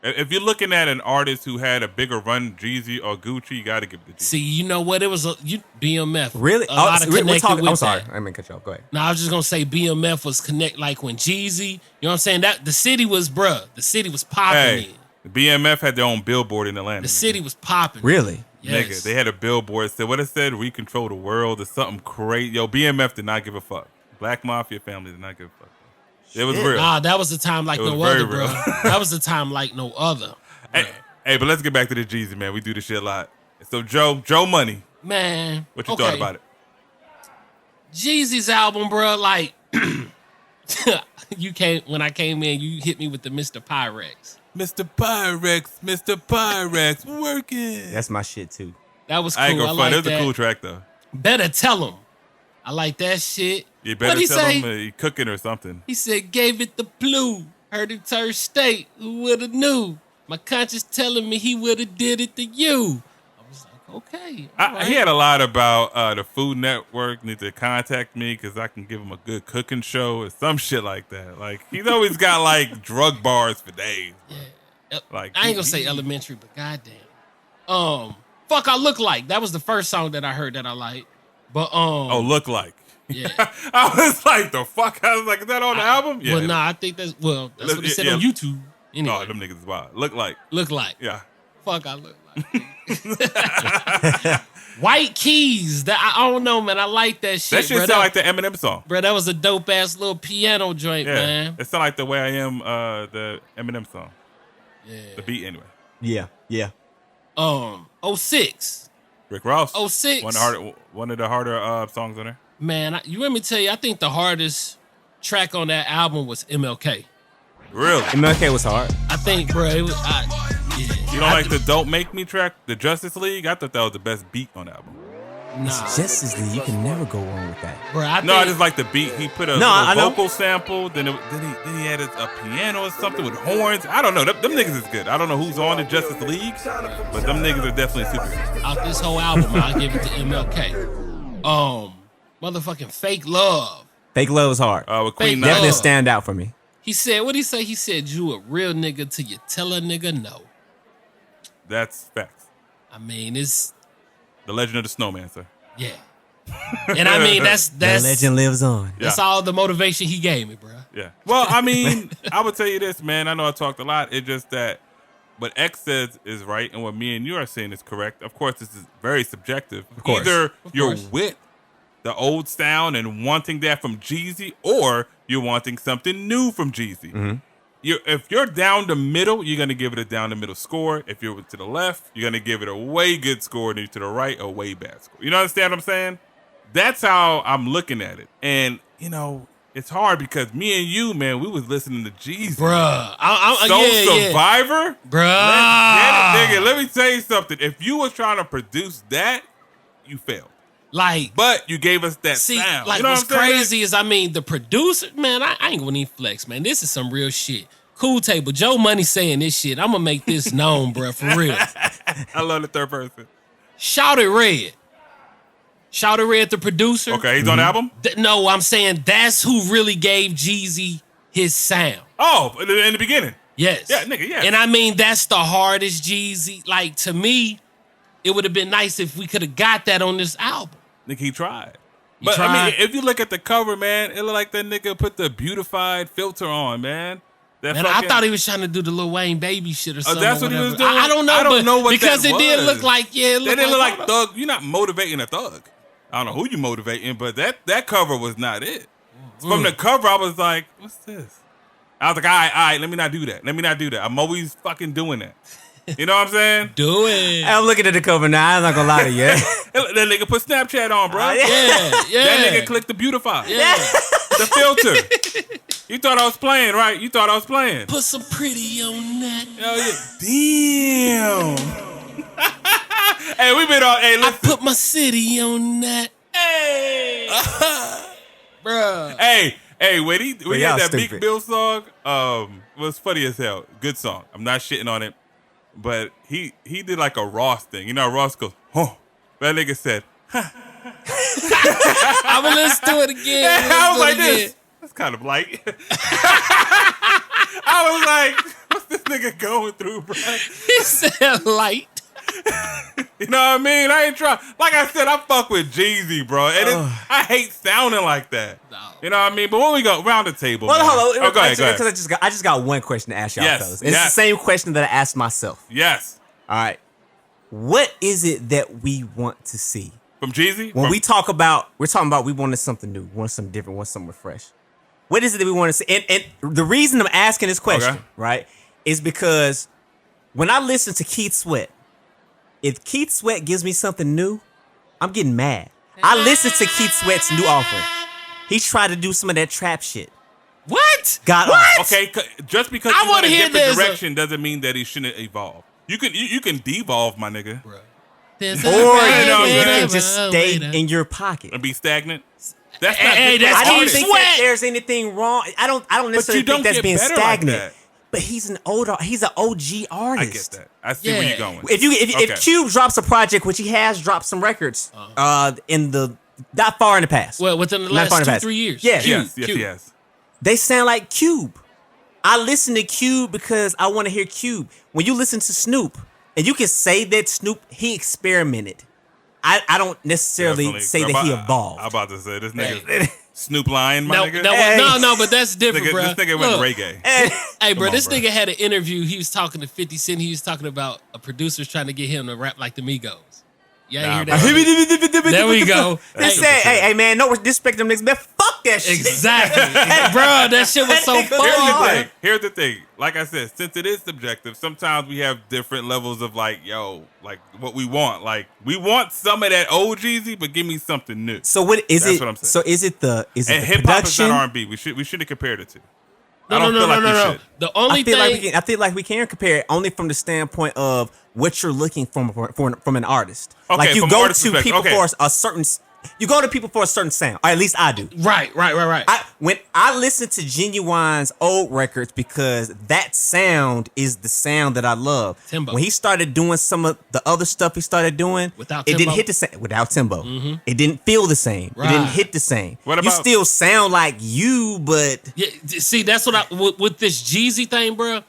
If you're looking at an artist who had a bigger run, Jeezy or Gucci, you got to give it to Jeezy. See, you know what? It was BMF. Really? A lot of we're connected talking. with I'm sorry. that. I didn't mean to cut you off. Go ahead. No, I was just gonna say BMF was connect like when Jeezy, you know what I'm saying? That the city was the city was popping Hey, in. BMF had their own billboard in Atlanta. The city was popping. Really? Yes. Nigga, they had a billboard that said, what it said, we control the world or something crazy. Yo, BMF did not give a fuck. Black Mafia family did not give a fuck. It was real. Nah, that was the time like It was no very other, bro. real. That was the time like no other. Hey, but let's get back to the Jeezy, man. We do this shit a lot. So Joe Money, Man. what you thought about it? Jeezy's album, bro, like when I came in, you hit me with the Mr. Pyrex. Mr. Pyrex, working. That's my shit too. That was cool. I ain't gonna like front. It was that. a cool track, though. Better tell him. I like that shit. You What'd better he tell say? him he cooking or something. He said, gave it the blue. Heard it turn state. Who woulda knew? My conscience telling me he woulda did it to you. I was like, okay. all right. He had a lot about the Food Network need to contact me because I can give him a good cooking show or some shit like that. Like, he's always got, like, drug bars for days. Like, I ain't gonna say elementary, but goddamn. Fuck I Look Like. That was the first song that I heard that I liked. But Oh, Look Like. yeah. I was like, the fuck? I was like, is that on the album? Yeah. Well, nah, I think that's what it said on Yeah. YouTube. Anyway, Oh, them niggas is wild. Look Like. Look Like. Yeah. Fuck I Look Like. White Keys. That I don't know, man. I like that shit. That shit bro. sound like the Eminem song. Bro, that was a dope ass little piano joint, Yeah. man. It sound like the Way I Am, the Eminem song. Yeah. The beat, anyway. Yeah. 06. Rick Ross. 06. One of the harder songs on there. Man, you let me tell you, I think the hardest track on that album was MLK. Really? MLK was hard. I think, bro, it was. Yeah. You don't like the Don't Make Me track, the Justice League? I thought that was the best beat on the album. It's Justice League. You can never go wrong with that. Bro, I I just like the beat. He put a I know. vocal sample. Then he added a piano or something with horns. I don't know. Them niggas is good. I don't know who's on the Justice League, but them niggas are definitely super. Out this whole album, I'll give it to MLK. Motherfucking Fake Love. Fake Love is hard. With Queen Fake Definitely a Love. standout for me. He said, what'd he say? He said, you a real nigga till you tell a nigga no. That's facts. I mean, it's, The Legend of the Snowman, sir. yeah. And I mean, that's The legend lives on. that's Yeah. all the motivation he gave me, bro. Yeah. Well, I mean, I would tell you this, man. I know I talked a lot. It's just that what X says is right and what me and you are saying is correct. Of course, this is very subjective. Of course. Either you're course. with the old sound and wanting that from Jeezy, or you're wanting something new from Jeezy. Mm-hmm. If you're down the middle, you're going to give it a down the middle score. If you're to the left, you're going to give it a way good score. And if you're to the right, a way bad score. You know understand what I'm saying? That's how I'm looking at it. And, you know, it's hard because me and you, man, we was listening to Jeezy. Bruh. Survivor? Bruh. Let's get it, nigga. Let me tell you something. If you was trying to produce that, you failed. Like, But you gave us that see, sound. like you know what's what I'm saying? crazy is, I mean, the producer, man, I ain't gonna even flex, man. This is some real shit. Cool Table, Joe Money saying this shit. I'm gonna make this known, bruh, for real. I love the third person. Shout it Red. Shout it Red, the producer. Okay, he's on the album? No, I'm saying that's who really gave Jeezy his sound. Oh, in the beginning. Yes. Yeah, nigga, yeah. And I mean, that's the hardest Jeezy. Like, to me, it would have been nice if we could have got that on this album. Nigga, he tried. He But I tried. mean, if you look at the cover, man, it look like that nigga put the beautified filter on, man. That Man, I thought he was trying to do the Lil Wayne baby shit or something. that's or what he was whatever. doing? I don't know. I don't but know what because that it did was. look like, yeah, it They looked didn't look like like thug. You're not motivating a thug. I don't know who you motivating, but that cover was not it. From the cover, I was like, what's this? I was like, all right, let me not do that. Let me not do that. I'm always fucking doing that. You know what I'm saying? Do it. I'm looking at the cover now. I'm not gonna lie to you. That nigga put Snapchat on, bro. Yeah, yeah. That nigga clicked the beautify. Yeah. The filter. You thought I was playing, right? You thought I was playing. Put some pretty on that. Hell yeah. Damn. Hey, we been on. Hey, I listen. put my city on that. Hey. Bruh. Hey, when y'all had that stupid. Meek Mill song, was funny as hell. Good song. I'm not shitting on it. But he did like a Ross thing. You know, Ross goes, huh. That nigga said, I'm gonna listen to it again. I was like this. That's kind of light. I was like, what's this nigga going through, bro? He said light. You know what I mean? I ain't trying. Like I said, I fuck with Jeezy, bro. And I hate sounding like that. No. You know what I mean? But when we go round the table, Well, man. hold on. Oh, go ahead. Because I just got one question to ask y'all, Yes, fellas. It's yes. the same question that I asked myself. Yes. All right. What is it that we want to see? From Jeezy? When From- we're talking about we wanted something new, we wanted something different, we want something fresh. What is it that we want to see? And the reason I'm asking this question, Okay. right, is because when I listen to Keith Sweat, if Keith Sweat gives me something new, I'm getting mad. I listen to Keith Sweat's new offering. He's trying to do some of that trap shit. What? God, Okay, just because I you went wanna a hear different this. direction doesn't mean that he shouldn't evolve. You can devolve, my nigga, Or you can just stay in your pocket. and be stagnant. That's not. Hey, that's I don't Keith think Sweat. that there's anything wrong. I don't necessarily you don't think that's get being better like stagnant. that. But he's an OG artist. I get that. I see where Yeah. you're going. If Cube drops a project, which he has dropped some records, in the not far in the past. Well, within the Not far in last the 2-3 past. years. Yeah. yes, Cube. yes. They sound like Cube. I listen to Cube because I want to hear Cube. When you listen to Snoop, and you can say that Snoop, he experimented. I don't necessarily Definitely. say that he evolved. I'm about to say this nigga Snoop lying, my No, nigga. no, but that's different, bro. This nigga went reggae. Hey, bro, on, this bro. nigga had an interview. He was talking to 50 Cent. He was talking about a producer's trying to get him to rap like the Migos. Yeah, you Nah, hear bro. that? There we go. They said, hey, man, no disrespect to them niggas, man. Fuck that shit. Exactly. Bro, that shit was so That nigga Here's the hard. funny. thing. Here's the thing. Like I said, since it is subjective, sometimes we have different levels of like what we want. Like we want some of that old Jeezy, but give me something new. So what is That's it? what I'm saying. So is it the And the hip hop is production? not R&B. We shouldn't have compared it to. I don't feel like you should. The only I feel like we can compare it only from the standpoint of what you're looking from an artist. Okay, like you from go artist to people perspective, for a certain. You go to people for a certain sound, or at least I do. Right. When I listen to Genuine's old records, because that sound is the sound that I love. Timbo. When he started doing some of the other stuff he started doing, Without it Timbo? didn't hit the same. Without Timbo, it didn't feel the same. Right. It didn't hit the same. What You about- still sound like you, but Yeah, see, that's what with this Jeezy thing, bro.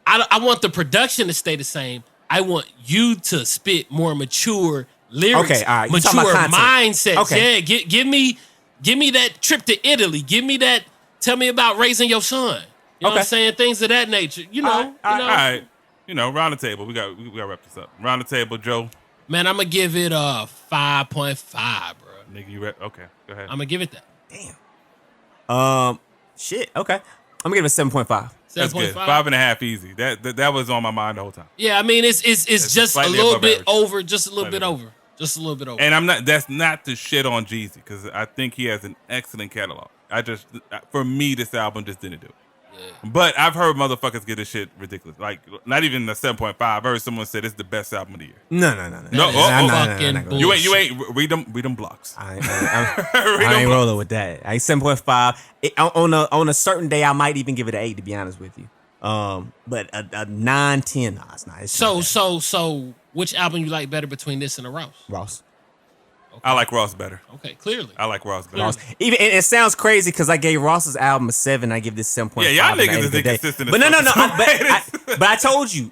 I want the production to stay the same. I want you to spit more mature lyrics, Okay, all right. You mature talking about content. mindsets. Okay. Yeah, give me that trip to Italy. Give me that. Tell me about raising your son. You know what I'm Okay. saying? Things of that nature. You know. All right. Round the table. We got to wrap this up. Round the table, Joe. Man, I'm gonna give it a 5.5, bro. Nigga, you ready? Okay, go ahead. I'm gonna give it that. shit. Okay, I'm gonna give it 7.5. That's good. 5.5 easy. That was on my mind the whole time. Yeah, I mean it's just a slightly little above bit average. over, just a little Slightly bit above. over, just a little bit over. And I'm not. That's not to shit on Jeezy because I think he has an excellent catalog. For me, this album just didn't do it. Yeah. But I've heard motherfuckers get this shit ridiculous. Like not even a 7.5. I heard someone say it's the best album of the year. No. You ain't read them blocks. I ain't rolling with that. 7.5. On a certain day, I might even give it an 8. To be honest with you. But a 9, 10. Nah, it's not. It's not that. So, which album you like better between this and the Ross? Ross. I like Ross better. Okay, clearly. I like Ross better. Ross. Even it sounds crazy because I gave Ross's album a 7. I give this 7.5. Yeah, y'all and I niggas ain't is good day. inconsistent. But as no. fuck. But I told you,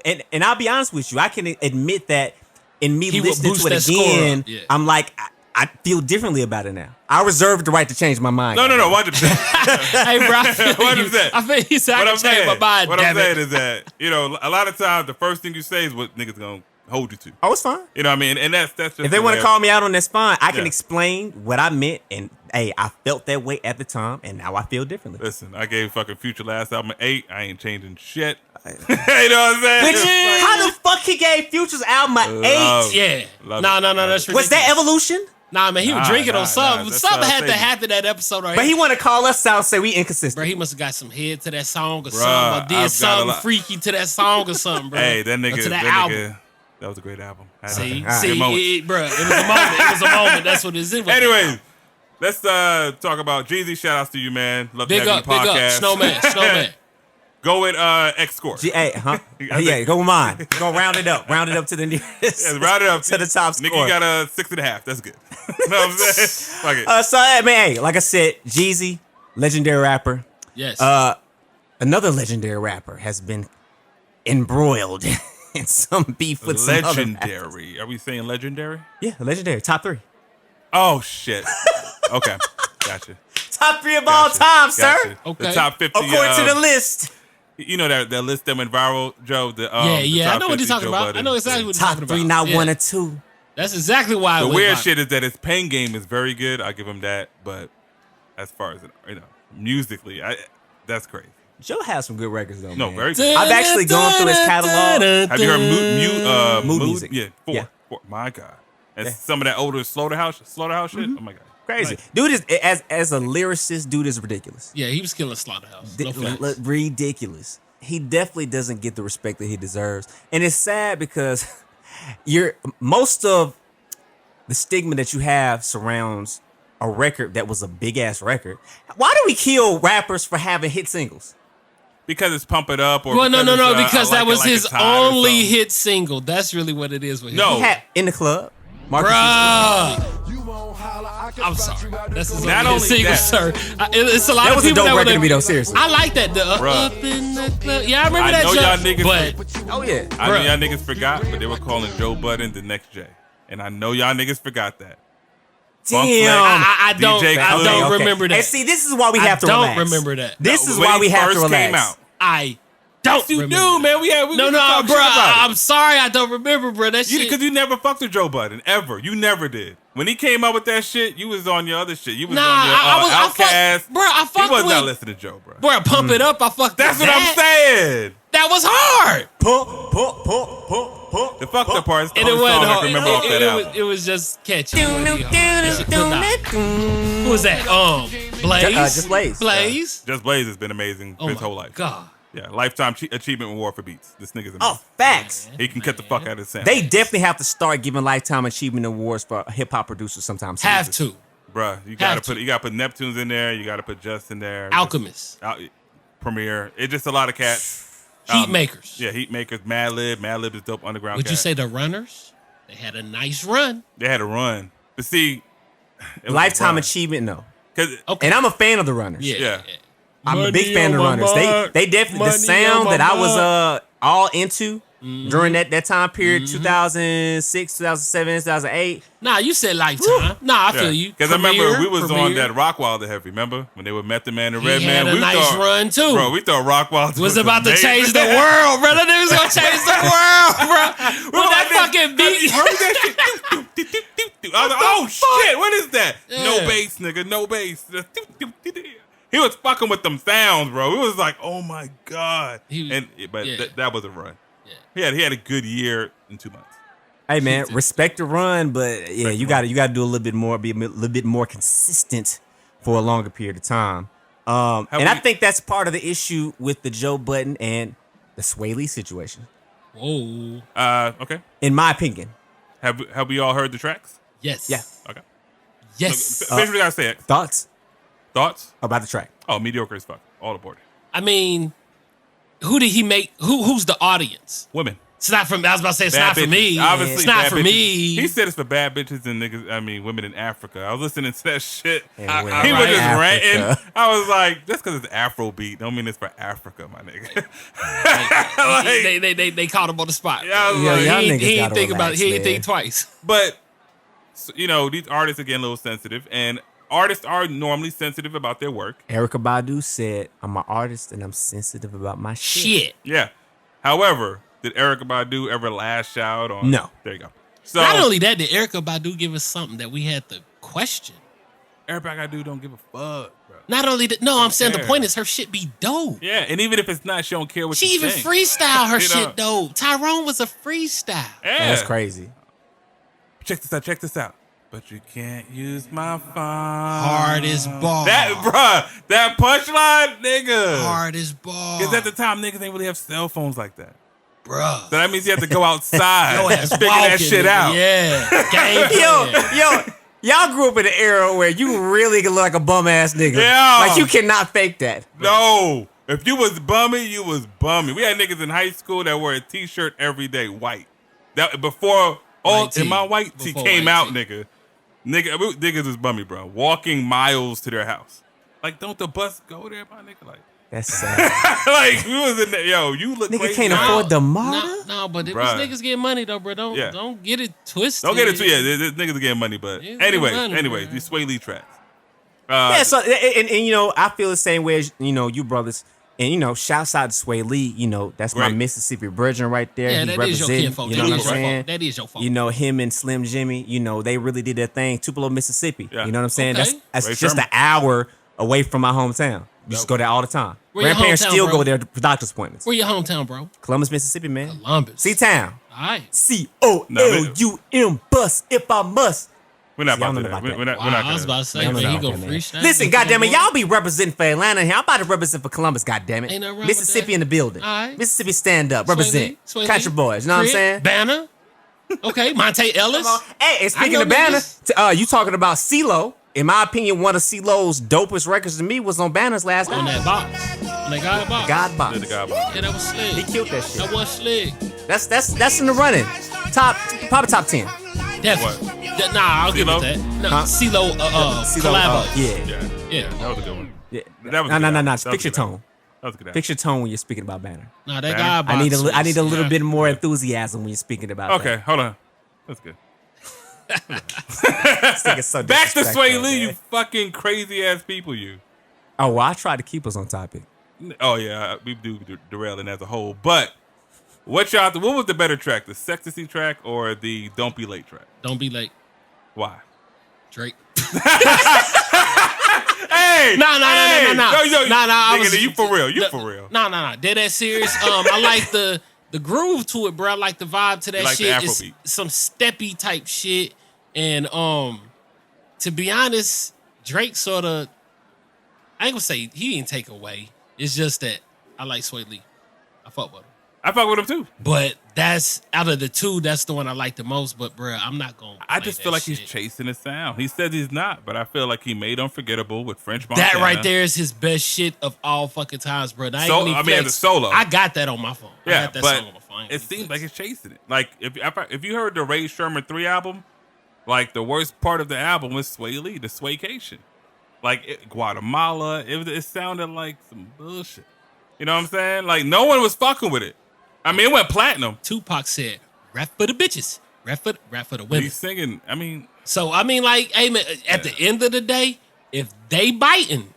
and I'll be honest with you. I can admit that in me He would listening boost to it that score again, up, yeah. I'm like, I feel differently about it now. I reserve the right to change my mind. No. 100%. Hey, bro, I feel What you. is that? I feel you said I What can I'm change saying, my mind, what I'm damn saying it. is that a lot of times the first thing you say is what niggas gonna hold you to. Oh, it's fine. You know what I mean? And that's just If they want to call me out on this, fine. I can Yeah. explain what I meant, and hey, I felt that way at the time, and now I feel differently. Listen, I gave fucking Future last album an 8. I ain't changing shit. You know what I'm saying? Which, how the fuck he gave Future's album an 8? Love. Yeah. Love No, it. that's ridiculous. Was that evolution? Nah, man, he was drinking on nah, something. that's Something how I had to say it. happen that episode. Right But here. he want to call us out and say we inconsistent. Bro, he must have got some head to that song or Bruh, something, or I've got did a something lot- freaky to that song or something, bro. Hey, that nigga, Or to that album. nigga, that was a great album. See, Good see, moments. bro, it was a moment. It was a moment. That's what it is. Anyways, let's talk about Jeezy. Shout outs to you, man. Love to big have up, you on the big podcast. up, Snowman. Go with X score. Hey, huh? Yeah, go with mine. Go round it up. Round it up to the nearest. Yeah, round it up to the top Nigga, score. you got a 6.5. That's good. You know what I'm saying? Fuck it. So, hey, man, hey, like I said, Jeezy, legendary rapper. Yes. Another legendary rapper has been embroiled in some beef with some other rappers. Legendary. Are we saying legendary? Yeah, legendary. Top 3. Oh shit. Okay. Gotcha. Top 3 of all time, sir. Gotcha. Okay. The top 50. According to the list. You know that list that went viral, Joe. The yeah. I top know what 50 you're talking Joe about. Budden. I know exactly what you're Top talking about. 3, not Yeah. 1 or 2. That's exactly why. The it went weird viral. shit is that his pen game is very good. I give him that, but as far as musically, that's crazy. Joe has some good records, though, No, man. very good. I've actually gone through his catalog. Have you heard Mood Mood? music. Yeah, Yeah. four. My God, and Yeah. some of that older slaughterhouse shit. Oh my God, Crazy. Like, Dude is, as a lyricist, dude is ridiculous. Yeah, he was killing Slaughterhouse. No facts. Ridiculous. He definitely doesn't get the respect that he deserves. And it's sad because most of the stigma that you have surrounds a record that was a big ass record. Why do we kill rappers for having hit singles? because it's Pump It Up, or Well, no, because I that Like It was Like his It's Hot or only something. hit single. That's really what it is with him. No. He had In the Club. Marcus Bruh. I'm sorry. That's his Not only hit only single, that. sir. It's a lot That of was a people dope that record would to me, though, seriously. I like that. The Bruh. Up in the club. Yeah, I remember I that know y'all jump, niggas- but Oh, yeah. I know Bruh. y'all niggas forgot, but they were calling Joe Budden the next J, and I know y'all niggas forgot that. Funk Flex, Damn. I don't DJ I Clue. don't remember that. And see, this is why we I have to don't relax. remember that. This No, is when why he we have first to relax. came out. I don't You remember. do, man. We No, talk bro. shit about it. I'm sorry, I don't remember, bro. That shit. Because you never fucked with Joe Budden ever. You never did. When he came up with that shit, you was on your other shit. You was on your Outcast. Bro, I fucked He was with. not listening to Joe, bro. Bro, pump it up. I fucked. That's with what that. I'm saying. That was hard. The fucked up part is the And it only wasn't song I hard. can remember off that album. It was just catchy. Who was that? Blaze. Just Blaze. Blaze. Just Blaze has been amazing Oh his my whole life. God. Yeah, Lifetime Achievement Award for beats. This nigga's amazing. Oh, facts. He can cut the fuck out of his sound. They definitely have to start giving Lifetime Achievement Awards for hip hop producers sometimes. Have to. Bruh, you gotta put Neptunes in there. You gotta put Just in there. Alchemist. Premier. It's just a lot of cats. Heat makers. Yeah, Heat makers. Madlib is dope underground. Would you say the Runners? They had a nice run. They had a run, but see, it was Lifetime a run. Achievement, no. Okay. And I'm a fan of the Runners. Yeah. I'm a big fan of the Runners. They definitely, the sound that I was all into during that time period, 2006, 2007, 2008. Nah, you said Lifetime. Nah, I feel you. Because I remember we was on Premier. that Rockwilder heavy. Remember when they were Method Man and He Redman? had a nice run too. Bro, we thought Rockwilder was about to change the world, bro. That nigga was gonna change the world, bro. With that fucking beat. Heard that shit? I was like, oh shit, what is that? Yeah. No bass, nigga, no bass. He was fucking with them sounds, bro. It was like, oh my god. That was a run. Yeah. He had a good year in 2 months. Hey man, respect the run, but yeah, you got to do a little bit more, be a little bit more consistent for a longer period of time. I think that's part of the issue with the Joe Budden and the Swae Lee situation. Whoa. Okay. In my opinion. Have we all heard the tracks? Yes. Yeah. Okay. Yes. Finish what I gotta say. Thoughts Thoughts? about the track? Oh, mediocre as fuck. All aboard. I mean, who did he make? Who's the audience? Women. It's not for me. I was about to say it's Bad not for bitches. me. Obviously, It's not bad for bitches. me. He said it's for bad bitches and niggas. I mean, women in Africa. I was listening to that shit. And He women was in just Africa. ranting. I was like, just because it's Afro beat, don't mean it's for Africa, my nigga. They caught him on the spot. Yeah, I was Yeah, like, y'all he niggas ain't gotta think about it. relax, He ain't man. think twice. but these artists are getting a little sensitive, and artists are normally sensitive about their work. Erykah Badu said, "I'm an artist and I'm sensitive about my shit." Shit. Yeah. However, did Erykah Badu ever lash out on? No. There you go. So Not only that, did Erykah Badu give us something that we had to question? Erykah Badu don't give a fuck, bro. Not only that, no, I'm saying the care. point is her shit be dope. Yeah, and even if it's not, she don't care what She you even think. freestyle her You know? shit dope. Tyrone was a freestyle. Yeah. That's crazy. Check this out. Check this out. But you can't use my phone. Hard as ball. That punchline, nigga. Hard as ball. Because at the time, niggas ain't really have cell phones like that. Bruh. So that means you have to go outside Yo and ass figure walking, that shit nigga. out. Yeah. Game plan. Y'all grew up in an era where you really could look like a bum ass nigga. Yeah. Like you cannot fake that. No. If you was bummy, you was bummy. We had niggas in high school that wore a t-shirt every day, white. That before all White tee. in my white tee Before came white out, tee. niggas was bummy, bro. Walking miles to their house. Like, don't the bus go there, my nigga? Like, That's sad. like we was in there. Yo, you look Nigga crazy. can't now. afford the model. No, but it Bruh. was niggas getting money though, bro. Yeah. Don't get it twisted. Don't get it too. Yeah, there's niggas are getting money, but Niggas anyway, getting money, bro. these Swae Lee tracks. Yeah, so and you know, I feel the same way as you brothers. And shouts out to Swae Lee. That's my Great. Mississippi brethren right there. Yeah, He that is your representing, kinfolk. you know what I'm That is your saying? fault. That is your fault. Him and Slim Jimmy, they really did their thing. Tupelo, Mississippi. Yeah. You know what I'm saying? Okay. That's Ray just Sherman. an hour away from my hometown. We just go there all the time. Where your Grandparents hometown, still bro? go there for doctor's appointments. Where your hometown, bro? Columbus, Mississippi, man. Columbus. C-Town. All right. COLUM bus if I must. We're not See, I about don't to know do that. about We're that. not. We're not I was gonna. about to say, No, no, man, no, he go man. freestyle. Listen, goddammit, y'all be representing for Atlanta here. I'm about to represent for Columbus, goddammit. Ain't nothing wrong with Mississippi that. in the building. All right. Mississippi stand up, represent. Swae Lee. Country boys, you know what I'm Crit, saying? Banner. Okay, Monte Ellis. Hey, and speaking know of Banner, niggas. you talking about CeeLo. In my opinion, one of CeeLo's dopest records to me was on Banner's last On album. that box. On that God box. God Box. Did the guy box. Yeah, that was slick. He killed that shit. That was slick. That's in the running. Probably top 10. Definitely. Nah, I'll give it CeeLo? that. No, Huh? CeeLo, CeeLo, collabo. yeah. Yeah, that was a good one. Yeah. That was No. a good album. Fix That was your a good tone. album. That was a good. Fix your tone when you're speaking about Banner. Nah, that Banner? God box. I need a was- little yeah. bit more enthusiasm when you're speaking about Okay, hold on. That's good. that. So Back to disrespectful, Swae Lee, man. you fucking crazy ass people, you. Oh, well, I tried to keep us on topic. Oh yeah, we do derailing as a whole. But what was the better track, the Sextasy track or the Don't Be Late track? Don't be late, Why? Drake. Hey, No. Nigga, you for real? You for real? No. Dead ass serious. I like the groove to it, bro. I like the vibe to that like the shit. Afro It's beat. some steppy type shit. And to be honest, Drake sort of, I ain't gonna say he didn't take away. It's just that I like Swae Lee. I fuck with him. I fuck with him too. But that's out of the two, that's the one I like the most. But bruh, I'm not gonna. I just feel like shit. he's chasing his sound. He says he's not, but I feel like he made Unforgettable with French Montana. That right there is his best shit of all fucking times, bro. As a solo. I got that on my phone. Yeah, I got that but song on my phone. it seems like it's chasing it. Like if you heard the Ray Sherman 3 album, like the worst part of the album was Swae Lee, the Swaycation. Like Guatemala, it sounded like some bullshit. You know what I'm saying? Like no one was fucking with it. I mean, it went platinum. Tupac said, "Rap for the bitches, rap for the women." He's singing. I mean, so I mean, like, hey man, at the end of the day, if they biting,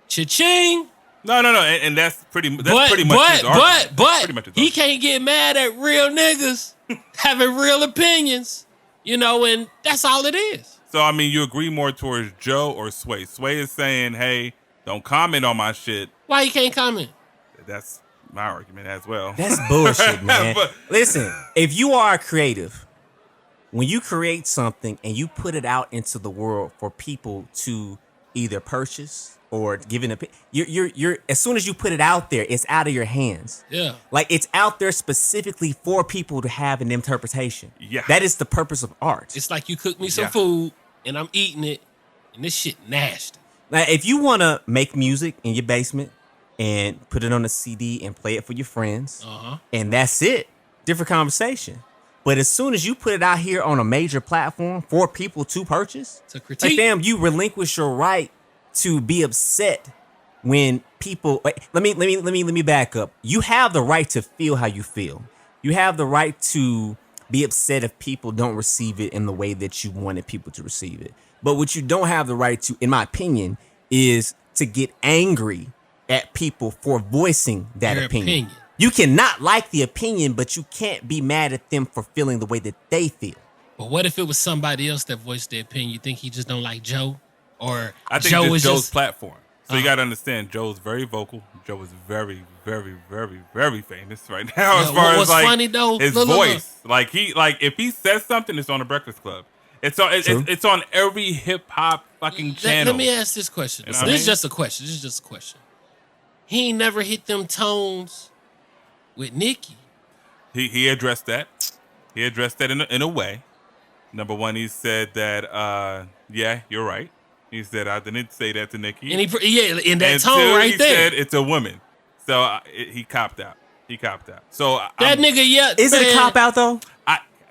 cha-ching. No, and that's pretty much his argument. But Pretty much his he argument. can't get mad at real niggas having real opinions, you know, and that's all it is. So I mean, you agree more towards Joe or Swae? Swae is saying, "Hey, don't comment on my shit." Why he can't comment? That's my argument as well. That's bullshit, man. But- Listen, if you are a creative, when you create something and you put it out into the world for people to either purchase or give an opinion, you're as soon as you put it out there, it's out of your hands. Yeah. Like it's out there specifically for people to have an interpretation. Yeah. That is the purpose of art. It's like you cook me some Yeah. food and I'm eating it, and this shit nasty. Now, if you want to make music in your basement and put it on a CD and play it for your friends, and that's it, different conversation. But as soon as you put it out here on a major platform for people to purchase, To critique. like damn, you relinquish your right to be upset when people. Wait, let me back up. You have the right to feel how you feel. You have the right to be upset if people don't receive it in the way that you wanted people to receive it. But what you don't have the right to, in my opinion, is to get angry at people for voicing that Their opinion. You cannot like the opinion, but you can't be mad at them for feeling the way that they feel. But what if it was somebody else that voiced their opinion? You think he just don't like Joe? Or I think Joe it's is Joe's just platform. So you got to understand, Joe's very vocal. Joe is very, very, very, very famous right now. Yeah, As far what's as like funny, though, his look. voice, like if he says something, it's on the Breakfast Club. It's on every hip hop fucking channel. Let me ask this question. You know This what I is mean? just a question. This is just a question. He ain't never hit them tones with Nicki. He addressed that. He addressed that in a way. Number one, he said that yeah, you're right. He said I didn't say that to Nicki. And in that And tone two, right he there. said it's a woman. So he copped out. So That nigga yelled. Is it a cop out though?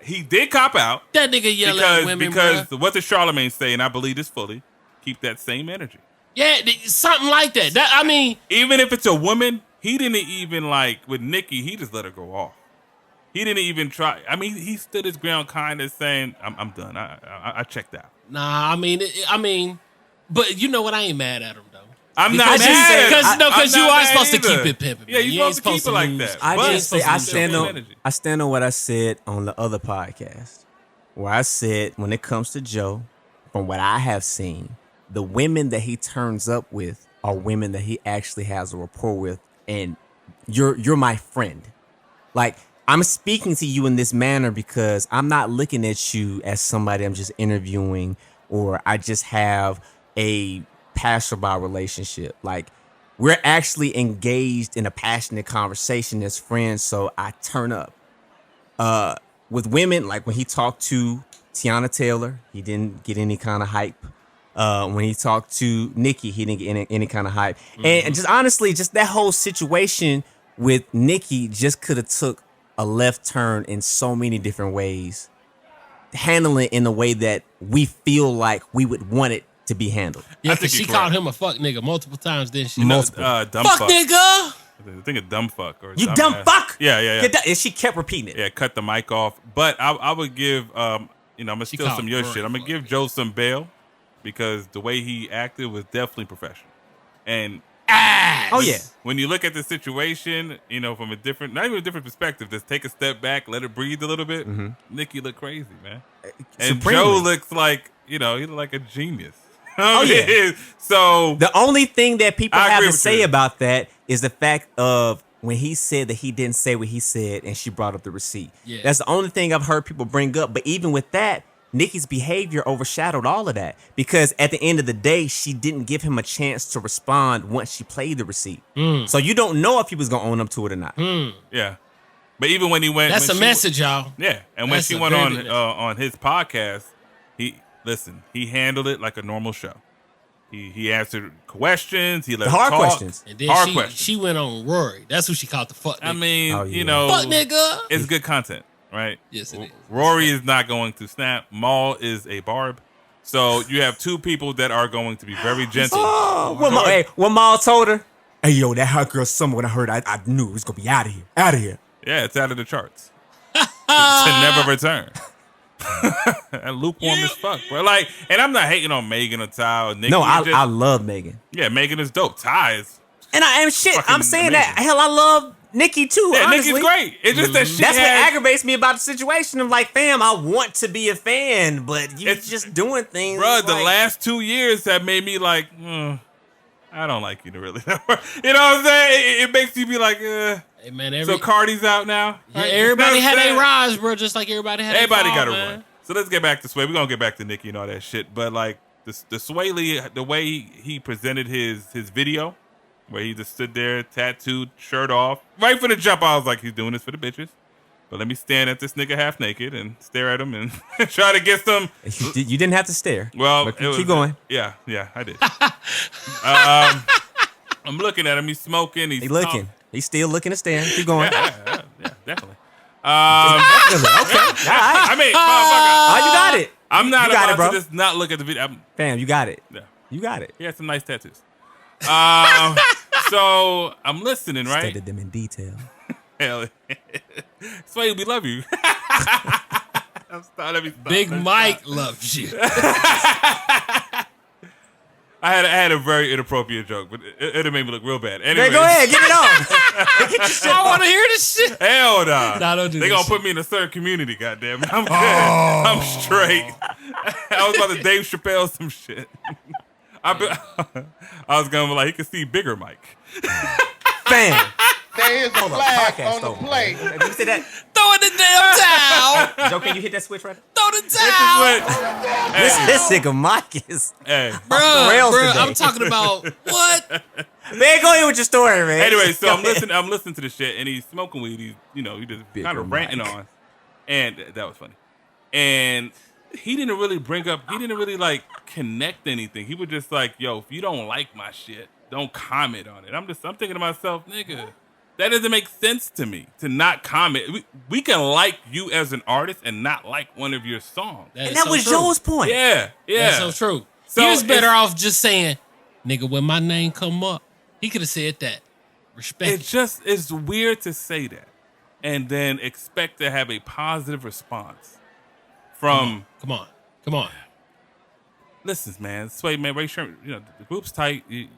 he did cop out That nigga yelling at women, because bruh. what did Charlamagne say, and I believe this fully, keep that same energy. Yeah, something like that. That, I mean, Even if it's a woman, he didn't even like with Nicki, he just let her go off. He didn't even try. I mean, he stood his ground, kind of saying, "I'm done. I checked out." nah. I mean, but you know what? I ain't mad at him though. I'm not Because mad. because you I'm not are mad supposed to either. keep it pimping. Yeah, man. you're You ain't supposed to keep it like lose. that. I But did say it's supposed to be energy. I stand on what I said on the other podcast, where I said when it comes to Joe, from what I have seen, the women that he turns up with are women that he actually has a rapport with, and you're my friend. Like I'm speaking to you in this manner because I'm not looking at you as somebody I'm just interviewing or I just have a passerby relationship. Like we're actually engaged in a passionate conversation as friends, so I turn up. With women, like when he talked to Tiana Taylor, he didn't get any kind of hype. When he talked to Nicki, he didn't get any kind of hype. And just honestly, just that whole situation with Nicki just could have took a left turn in so many different ways, handling it in a way that we feel like we would want it to be handled. Yeah, I think because she you're called correct. him a fuck nigga multiple times, didn't she? Multiple. Dumb Fuck fuck. nigga. I think of dumb fuck or You dumb dumb ass. fuck! Yeah. Get that- and she kept repeating it. Yeah, cut the mic off. But I would give I'm gonna steal called some of your Rory shit. I'm gonna fuck, give Joe some bail because the way he acted was definitely professional. And ass. Oh yeah. When you look at the situation, you know, from a different, not even a different perspective, just take a step back, let it breathe a little bit. Nicki look crazy, man. And Supremely. Joe looks like, you know, he look like a genius. Oh, yeah. So The only thing that people I have agree to with say you. about that is the fact of when he said that he didn't say what he said and she brought up the receipt. Yeah. That's the only thing I've heard people bring up. But even with that, Nicki's behavior overshadowed all of that because at the end of the day, she didn't give him a chance to respond once she played the receipt. So you don't know if he was going to own up to it or not. yeah. But even when he went, That's when a she- message, y'all. Yeah, and when That's she a went very on big message. on his podcast, he handled it like a normal show. He answered questions. He let The her hard talk. questions. And then Hard questions. she went on Rory. That's who she called the fuck nigga. I mean, Oh, yeah. you know, fuck nigga. it's good content, right? Yes, it is. Rory is not going to snap. Maul is a barb. So you have two people that are going to be very gentle. Oh, what Maul told her? Hey, yo, that hot girl summer when I heard I knew it was going to be out of here. Out of here. Yeah, it's out of the charts. to never return. And lukewarm as fuck, bro. Like, and I'm not hating on Megan or Ty or Nicki. No, It's just- I love Megan. yeah, Megan is dope. Ty is And I'm Fucking saying that. amazing. Hell, I love Nicki too. yeah, honestly. Nicki's great. It's just that she That's what has, aggravates me about the situation. I'm like, fam, I want to be a fan, but you It's- just doing things. bro. The like- last 2 years have made me like, I don't like you to really. You know what I'm saying? It makes you be like, Hey man, so Cardi's out now. yeah, Right? everybody You know what had I'm a saying? rise, bro. Just like everybody had. Everybody a got to man. run. So let's get back to Swae. We're gonna get back to Nicki and all that shit. But like the Swae Lee, the way he presented his video, where he just stood there, tattooed, shirt off, right from the jump. I was like, he's doing this for the bitches. But let me stand at this nigga half naked and stare at him and try to get some. You didn't have to stare. Well, But it was- keep going. Yeah, I did. I'm looking at him. He's smoking. He's looking. He's still looking and staring. Keep going. Yeah, definitely. Okay. All right. I mean, motherfucker, Oh, you got it. I'm not You got it, about bro. to just not look at the video. Fam, you got it. Yeah. You got it. He had some nice tattoos. So I'm listening, right? Stated them in detail. Hell, Swae, we love you. Let me stop. Big Mike loves you. I had a very inappropriate joke, but it made me look real bad. Anyway, Hey, go ahead. Get it on. Get your shit I on. want to hear this shit. Hell nah. Nah, don't do They this gonna shit. put me in a certain community, goddamn. I'm good. I'm straight. I was about to Dave Chappelle some shit. I was gonna be like, he could see bigger Mike. Fam. There is a flag on the over, plate. man. You see that? Throw in the damn towel. Joe, can you hit that switch right there? Throw the This is towel. what- This nigga Mike is. hey. Bruh, rails bruh, today. I'm talking about what? Man, go ahead with your story, man. Anyway, so Go I'm ahead. listening to the shit, and he's smoking weed. He's, he just Bigger kind of ranting Mike. on, and that was funny. And he didn't really like connect anything. He was just like, yo, if you don't like my shit, don't comment on it. I'm thinking to myself, nigga, that doesn't make sense to me to not comment. We can like you as an artist and not like one of your songs. And that was Joe's point. Yeah. That's so true. So He was better it's- off just saying, nigga, when my name come up. He could have said that. Respect. It's weird to say that and then expect to have a positive response from. Come on. Listen, man, Swae, man, Ray Sherman, the group's tight. You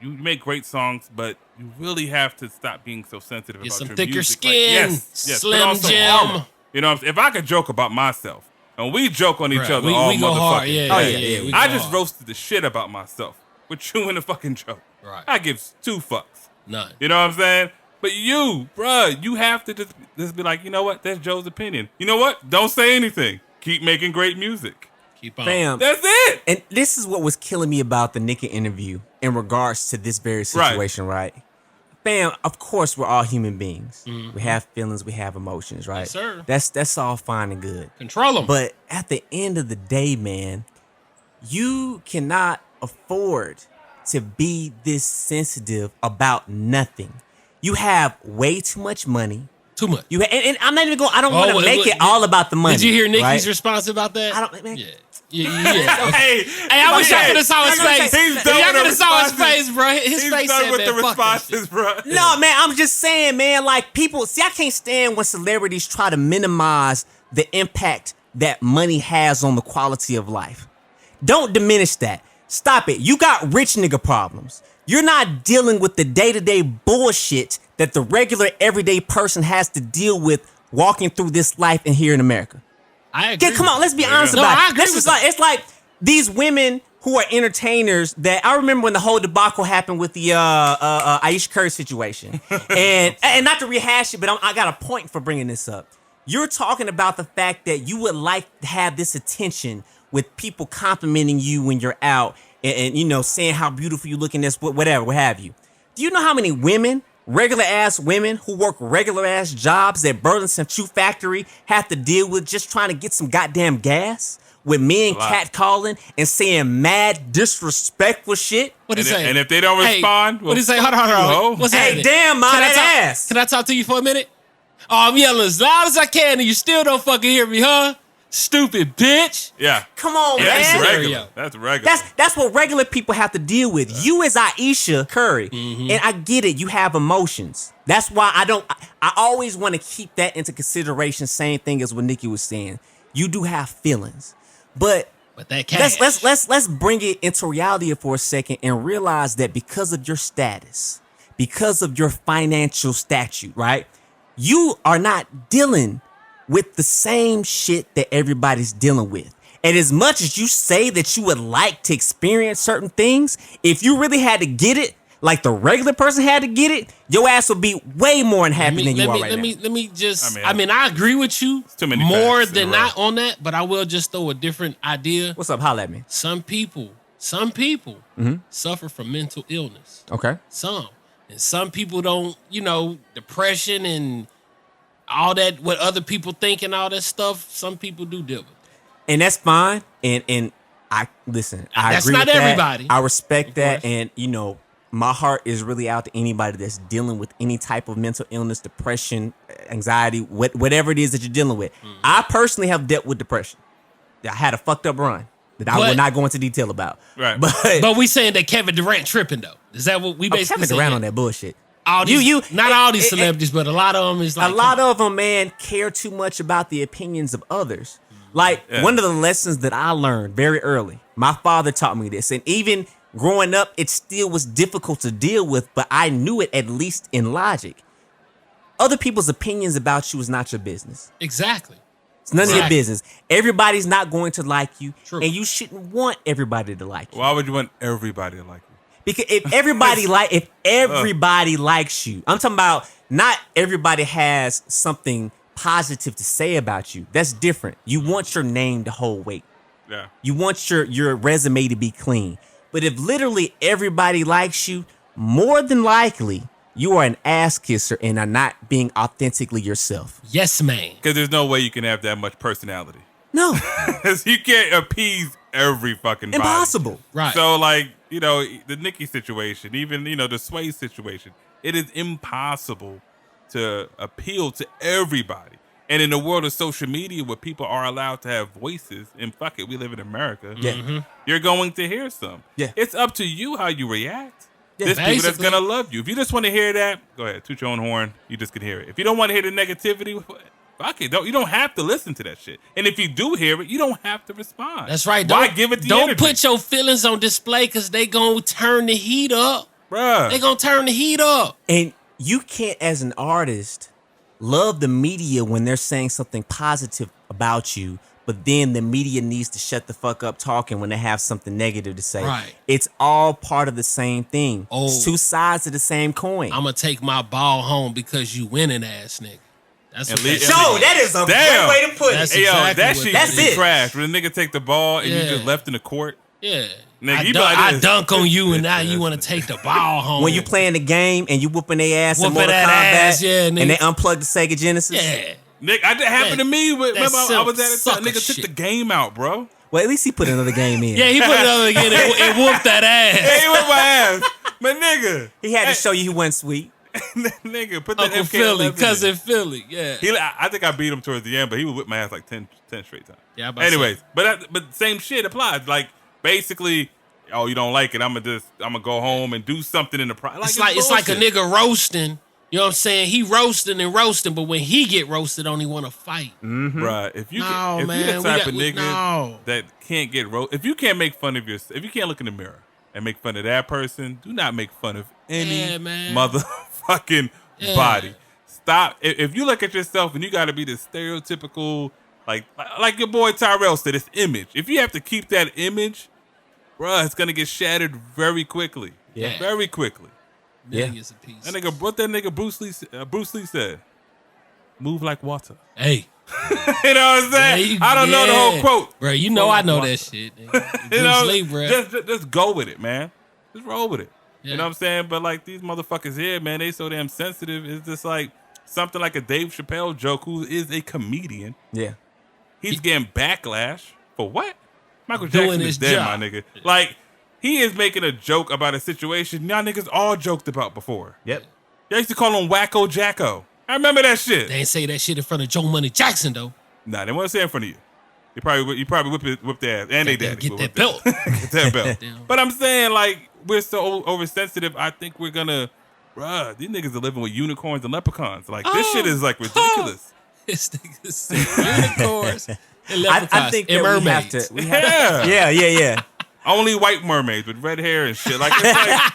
make great songs, but you really have to stop being so sensitive Get about some your thicker music. skin, Put Slim on some Jim. armor. You know, if I could joke about myself, and we joke on each Right. other We all go hard. motherfucking Yeah, day. we I go just hard. roasted the shit about myself with you in a fucking joke. Right. I give 2 fucks. None. You know what I'm saying? But you, bruh, you have to just be like, you know what? That's Joe's opinion. You know what? Don't say anything. Keep making great music. Keep on. Fam. That's it. And this is what was killing me about the Nicki interview in regards to this very situation, right? Fam, of course we're all human beings. We have feelings, we have emotions, right? Yes, sir. That's all fine and good. Control them. But at the end of the day, man, you cannot afford to be this sensitive about nothing. You have way too much money. Too much. And I'm not even going. I don't want to wait, make wait, it all about the money. Did you hear Nicki's right? response about that? I don't- man. Yeah. Yeah. Hey, I wish y'all could have saw his face. He's If done y'all with the could have saw his responses. face, bro. His He's face done said, with man, the fuck that responses, shit. bro. No, man, I'm just saying, man, like people, see, I can't stand when celebrities try to minimize the impact that money has on the quality of life. Don't diminish that. Stop it. You got rich nigga problems. You're not dealing with the day-to-day bullshit that the regular everyday person has to deal with walking through this life and here in America. I agree. Come on, let's be honest No, about I it. agree with that. It's like these women who are entertainers that I remember when the whole debacle happened with the Aisha Curry situation. and not to rehash it, but I got a point for bringing this up. You're talking about the fact that you would like to have this attention with people complimenting you when you're out and you know, saying how beautiful you look in this, whatever, what have you. Do you know how many women, regular ass women who work regular ass jobs at Burlington Shoe Factory have to deal with just trying to get some goddamn gas? With men catcalling and saying mad disrespectful shit. What is And if they don't respond, what is say? Hold on. What's hey, happening? damn, man, that ass. Can I talk to you for a minute? Oh, I'm yelling as loud as I can, and you still don't fucking hear me, huh? Stupid bitch. Yeah. Come on, That's man. regular. That's regular. That's what regular people have to deal with. Yeah. You as Aisha Curry, and I get it. You have emotions. That's why I always want to keep that into consideration. Same thing as what Nikki was saying. You do have feelings. But that cash. let's bring it into reality for a second and realize that because of your status, because of your financial statute, right? You are not dealing with the same shit that everybody's dealing with. And as much as you say that you would like to experience certain things, if you really had to get it, like the regular person had to get it, your ass would be way more unhappy than you are right now. Let me just, I agree with you more than not on that, but I will just throw a different idea. What's up? Holla at me. Some people suffer from mental illness. Okay. And some people don't, depression and all that, what other people think and all that stuff, some people do deal with. And that's fine. And I listen, I that's agree not with everybody. That. I respect that. And, my heart is really out to anybody that's dealing with any type of mental illness, depression, anxiety, whatever it is that you're dealing with. I personally have dealt with depression. I had a fucked up run that I will not go into detail about. Right. But we saying that Kevin Durant tripping though. Is that what we basically Kevin Durant on that bullshit? All these, not all these celebrities, but a lot of them is like... A lot of them, man, care too much about the opinions of others. Like, one of the lessons that I learned very early, my father taught me this, and even... growing up, it still was difficult to deal with, but I knew it at least in logic. Other people's opinions about you is not your business. Exactly. It's none of your business. Everybody's not going to like you, True. and you shouldn't want everybody to like you. Why would you want everybody to like you? Because if everybody likes you, I'm talking about not everybody has something positive to say about you. That's different. You want your name to hold weight. Yeah. You want your resume to be clean. But if literally everybody likes you, more than likely, you are an ass kisser and are not being authentically yourself. Yes, man. Because there's no way you can have that much personality. No. You can't appease every fucking body. Impossible. Right. So, like, the Nicki situation, even, the Swae situation, it is impossible to appeal to everybody. And in the world of social media where people are allowed to have voices, and fuck it, we live in America, you're going to hear some. Yeah. It's up to you how you react. Yeah, There's people that's going to love you. If you just want to hear that, go ahead, toot your own horn. You just can hear it. If you don't want to hear the negativity, fuck it. You don't have to listen to that shit. And if you do hear it, you don't have to respond. That's right. Why give it the Don't energy? put your feelings on display because they going to turn the heat up. Bruh. They going to turn the heat up. And you can't, as an artist, love the media when they're saying something positive about you, but then the media needs to shut the fuck up talking when they have something negative to say. Right. It's all part of the same thing. Oh. It's two sides of the same coin. I'm going to take my ball home because you winning ass nigga. That's what least- that is a Damn. great way to put That's it. Hey, yo, exactly that what shit that used to is. be trash. When a nigga take the ball and you Yeah. just left in the court. Yeah. Nigga, I, you dunk, be like I this. dunk on you and now you want to take the ball home. When you playing the game and you whooping their ass in Whooping Mortal that Kombat ass, yeah, nigga. and they unplug the Sega Genesis. Yeah. Nick, that happened to me. Remember, I was at a sucker time. Nigga took shit. the game out, bro. Well, at least he put another game in. Yeah, he put it over again and whooped that ass. Hey, he whipped my ass. But nigga. He had to show you he wasn't sweet. Nigga, put that Uncle MK11 Philly, in. cousin Philly, yeah. I think I beat him towards the end, but he would whip my ass like 10 straight times. Yeah, I'm about to Anyways, but same shit applies. Like, basically, you don't like it, I'm gonna go home and do something in the process. It's like a nigga roasting You know what I'm saying? He roasting and roasting, but when he get roasted, don't even want to fight. Bruh, if you No, if man, you the we type got- of we- nigga no. that can't get if you can't make fun of yourself, if you can't look in the mirror and make fun of that person, do not make fun of any Yeah, man. motherfucking Yeah. body. Stop. If you look at yourself and you got to be the stereotypical, like your boy Tyrell said, this image. If you have to keep that image, bruh, it's gonna get shattered very quickly. Yeah. Very quickly. Millions of pieces. That nigga, what that nigga Bruce Lee said, move like water. Hey. You know what I'm saying? I don't know the whole quote. Bro, you know I know that shit. Nigga. You know, Bruce Lee, bro. just go with it, man. Just roll with it. Yeah. You know what I'm saying? But like these motherfuckers here, man, they so damn sensitive. It's just like something like a Dave Chappelle joke, who is a comedian. Yeah. He's getting backlash for what? Michael Doing Jackson his is dead, job. my nigga. Like, he is making a joke about a situation y'all niggas all joked about before. Yep. Y'all used to call him Wacko Jacko. I remember that shit. They ain't say that shit in front of Joe Money Jackson, though. Nah, they want to say it in front of you. You probably whip their ass. And they Goddamn, daddy. get will that whip belt. Get that belt. Damn. But I'm saying, like, we're so oversensitive. I think we're gonna, bruh, these niggas are living with unicorns and leprechauns. Like, this shit is like ridiculous. This nigga said unicorns and I leprechauns think and that mermaids. Yeah. Yeah. Only white mermaids with red hair and shit. Like, it's like,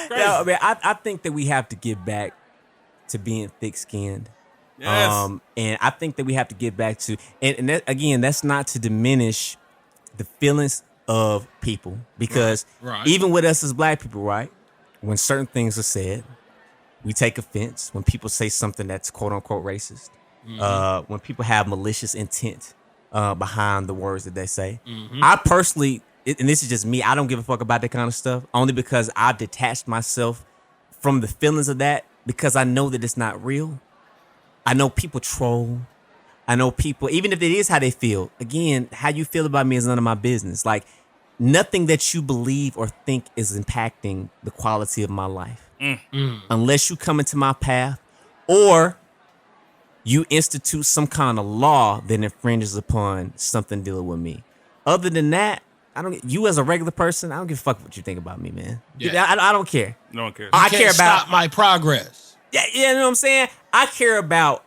crazy. No, man, I think that we have to get back to being thick-skinned. Yes. And I think that we have to get back to, and that, again, that's not to diminish the feelings of people, because Right. even with us as black people, right, when certain things are said, we take offense. When people say something that's quote unquote racist, when people have malicious intent behind the words that they say, I personally, and this is just me, I don't give a fuck about that kind of stuff, only because I've detached myself from the feelings of that, because I know that it's not real. I know people troll. I know people, even if it is how they feel, again, how you feel about me is none of my business. Like, nothing that you believe or think is impacting the quality of my life. Unless you come into my path or you institute some kind of law that infringes upon something dealing with me. Other than that, you as a regular person, I don't give a fuck what you think about me, man. Yeah. I don't care. No one cares. I Can't care about stop my progress. Yeah, you know what I'm saying? I care about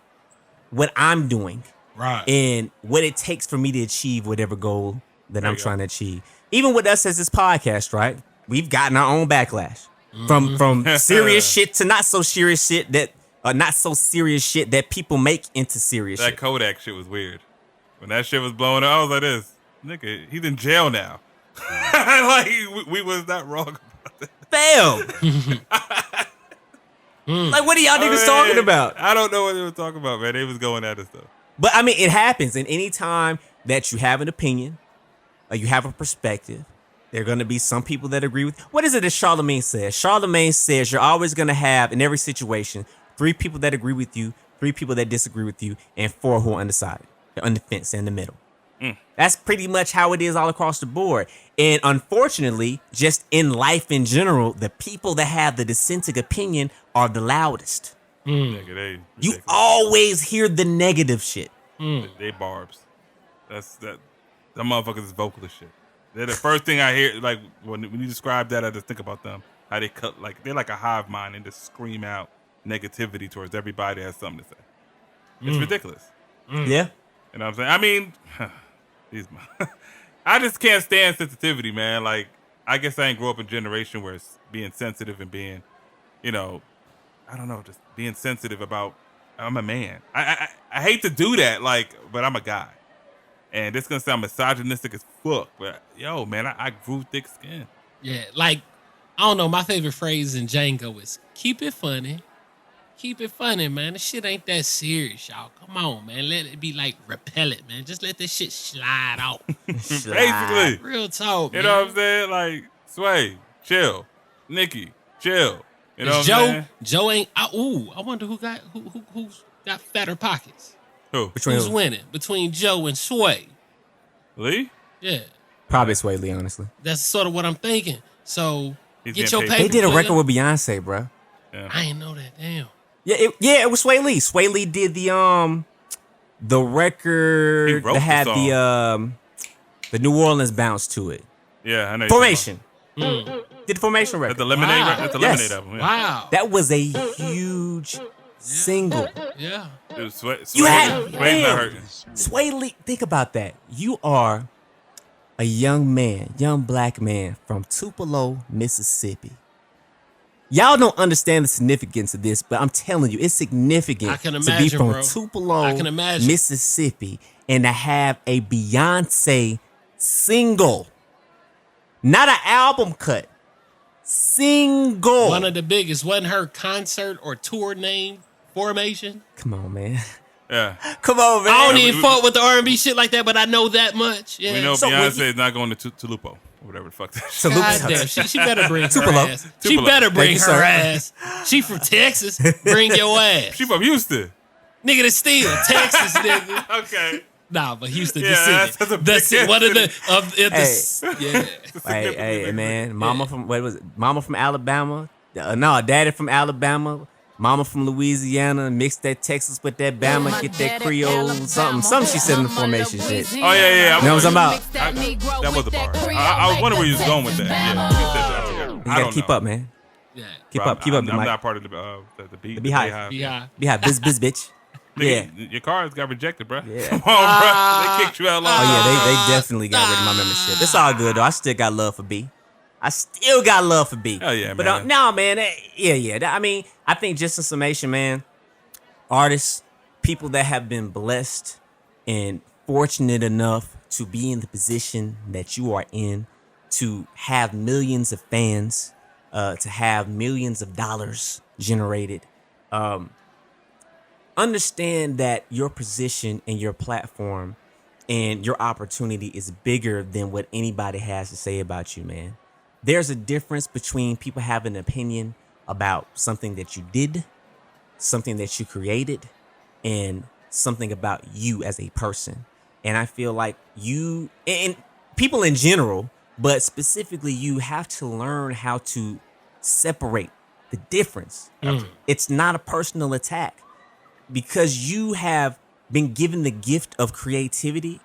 what I'm doing Right. and what it takes for me to achieve whatever goal that I'm you go. trying to achieve. Even with us as this podcast, right? We've gotten our own backlash from serious shit to not so serious shit that people make into serious That shit. Kodak shit was weird. When that shit was blowing up, I was like, this nigga, he's in jail now. Like, we was not wrong about that. Fail. Like, what are y'all niggas talking about? I don't know what they were talking about, man. They was going at us, though. But I mean, it happens. And any time that you have an opinion or you have a perspective, there are going to be some people that agree with. What is it that Charlemagne says? Charlemagne says you're always going to have, in every situation, 3 people that agree with you, 3 people that disagree with you, and 4 who are undecided. They're on the fence in the middle. That's pretty much how it is all across the board. And unfortunately, just in life in general, the people that have the dissenting opinion are the loudest. Nigga, they You ridiculous. always hear the negative shit. They barbs. That motherfuckers is vocal as shit. They're the first thing I hear. Like when you describe that, I just think about them. How they cut, like they're like a hive mind and just scream out negativity towards everybody that has something to say. It's ridiculous. Yeah. You know what I'm saying? I mean, I just can't stand sensitivity, man. Like, I guess I ain't grow up in a generation where it's being sensitive and being, you know, I don't know, just being sensitive about, I'm a man. I hate to do that, like, but I'm a guy. And this gonna sound misogynistic as fuck, but yo, man, I grew thick skin. Yeah, like, I don't know. My favorite phrase in Django is keep it funny. Keep it funny, man. This shit ain't that serious, y'all. Come on, man. Let it be like repellent, man. Just let this shit slide out. Basically. Real talk, You man. know what I'm saying? Like, Swae, chill. Nikki, chill. You know what I'm Joe, saying? Joe ain't. I wonder who's got fatter pockets. Who? Between Who's who? winning between Joe and Swae? Lee? Yeah, Probably Swae Lee, honestly. that's sort of what I'm thinking. So He's get getting your paid. paper. They did a player. record with Beyonce, bro. I ain't know that. Damn. Yeah, it was Swae Lee. Swae Lee did the He record wrote that the had song. the New Orleans bounce to it. Yeah, I know. you're talking Formation. Did the Formation record. That's the Lemonade. Wow. That's the Yes. Lemonade album. Yeah. Wow. That was a huge single. Yeah. It was Swae. You had- Swae's not man. hurting. Swae Lee, think about that. You are a young man, young black man from Tupelo, Mississippi. Y'all don't understand the significance of this, but I'm telling you, it's significant I can to be imagine, from bro. Tupelo, I can imagine. Mississippi, and to have a Beyonce single. Not an album cut. Single. One of the biggest. Wasn't her concert or tour name Formation? Come on, man. Yeah. Come on, man. I don't we- even fuck with the R&B shit like that, but I know that much. Yeah. We know So when Beyonce you- is not going to Tulupo or whatever the fuck that shit. Salute. God damn, she better bring her Tupelo. ass. She Tupelo. better bring Thank you, her sir. ass. She from Texas. Bring your ass. She from Houston. Nigga, that's still Texas, nigga. Okay. Nah, but Houston, Yeah, the city. that's a The big city. ass One of the, city. yeah. Hey, man. Mama from what was it? Mama from Alabama. No, daddy from Alabama. Mama from Louisiana. Mix that Texas with that Bama. Get that Creole. Something she said in the Formation shit. Oh yeah. You know what I'm talking about? That was a bar. I was wondering where you was going with that. Yeah. You gotta keep up, man. Yeah. Keep Bro, up, the I'm mic. not part of the The Beehive. Yeah. Yeah, biz, bitch. Yeah. Nigga, your cars got rejected, bro. Yeah. Come on, bro. They kicked you out long. Oh yeah, they definitely got rid of my membership. It's all good though. I still got love for B. I still got love for B. Hell yeah, but man. no, man. Yeah. I mean, I think just in summation, man, artists, people that have been blessed and fortunate enough to be in the position that you are in, to have millions of fans, to have millions of dollars generated. Understand that your position and your platform and your opportunity is bigger than what anybody has to say about you, man. There's a difference between people having an opinion about something that you did, something that you created, and something about you as a person. And I feel like you and people in general, but specifically you have to learn how to separate the difference. It's not a personal attack. Because you have been given the gift of creativity,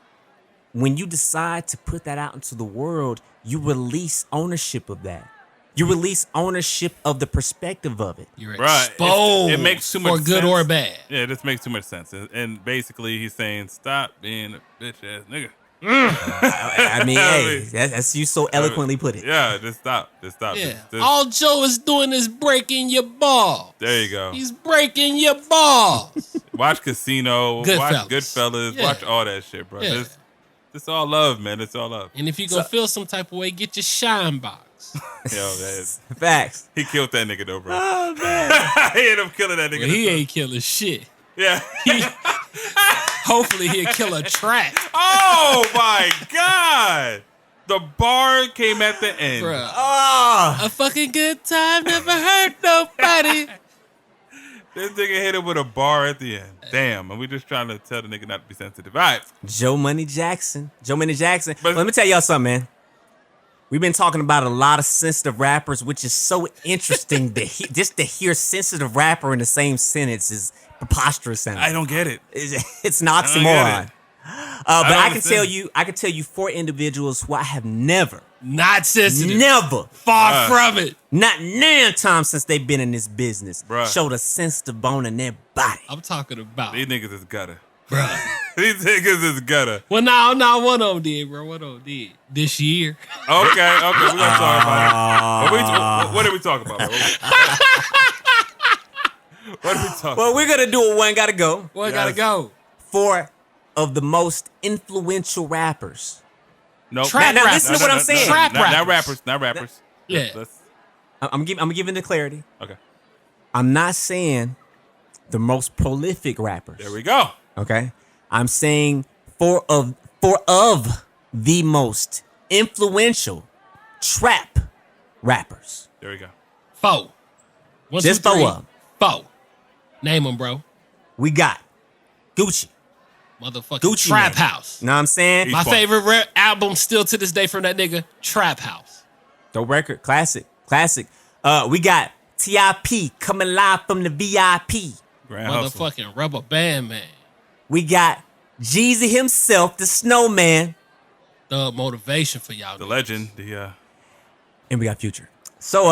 when you decide to put that out into the world, you release ownership of that. You release ownership of the perspective of it. You're Right. exposed It makes too much for good sense. or bad. Yeah, this makes too much sense. And basically, he's saying, stop being a bitch ass nigga. I mean, hey, that's you so eloquently put it. Yeah, just stop. Just stop. Yeah. Just- All Joe is doing is breaking your ball. there you go. He's breaking your balls. Watch Casino. Watch Goodfellas. Goodfellas. Yeah. Watch all that shit, bro. Yeah. This all love, man. It's all love. And if you gonna feel some type of way, get your shine box. Yo, man. Facts. He killed that nigga though, bro. Oh, man. He ended up killing that nigga. Well, he ain't killing shit. Yeah. Hopefully he'll kill a track. Oh my God. The bar came at the end. Bruh. Oh, A fucking good time never hurt nobody. This nigga hit him with a bar at the end. Damn. And we just trying to tell the nigga not to be sensitive. All right. Joe Money Jackson. But- Let me tell y'all something, man. We've been talking about a lot of sensitive rappers, which is so interesting just to hear sensitive rapper in the same sentence is preposterous. I don't get it. It's an I don't get oxymoron. it. But I can understand. tell you 4 individuals who I have never, Not sensitive. never, Far from it. not none time since they've been in this business, Bruh. showed a sensitive bone in their body. I'm talking about. These niggas is gutter. Bruh. These niggas is gutter. Well, no, one of them did, bro. One of them did. This year. Okay, we're gonna talk about it. What are we talking about, bro? What are we talking Well, we're gonna do a one gotta go. Boy, Yes. gotta go. 4 of the most influential rappers. Nope. Trap Now rappers. listen to what I'm saying. Trap Not rappers. Not rappers. Yeah. I'm giving the clarity. Okay. I'm not saying the most prolific rappers. There we go. Okay, I'm saying 4 of the most influential trap rappers. There we go. 4. 1, Just 2, 3. 4 of 'em. 4. Name them, bro. We got Gucci. Motherfucking Gucci Trap Man. House. Know what I'm saying? He's My fun. favorite album still to this day from that nigga, Trap House. Dope record, classic. We got T.I.P. coming live from the VIP. Grand Hustle. Motherfucking Rubber Band Man. We got Jeezy himself, the Snowman, The motivation for y'all. The niggas. legend. and we got Future. So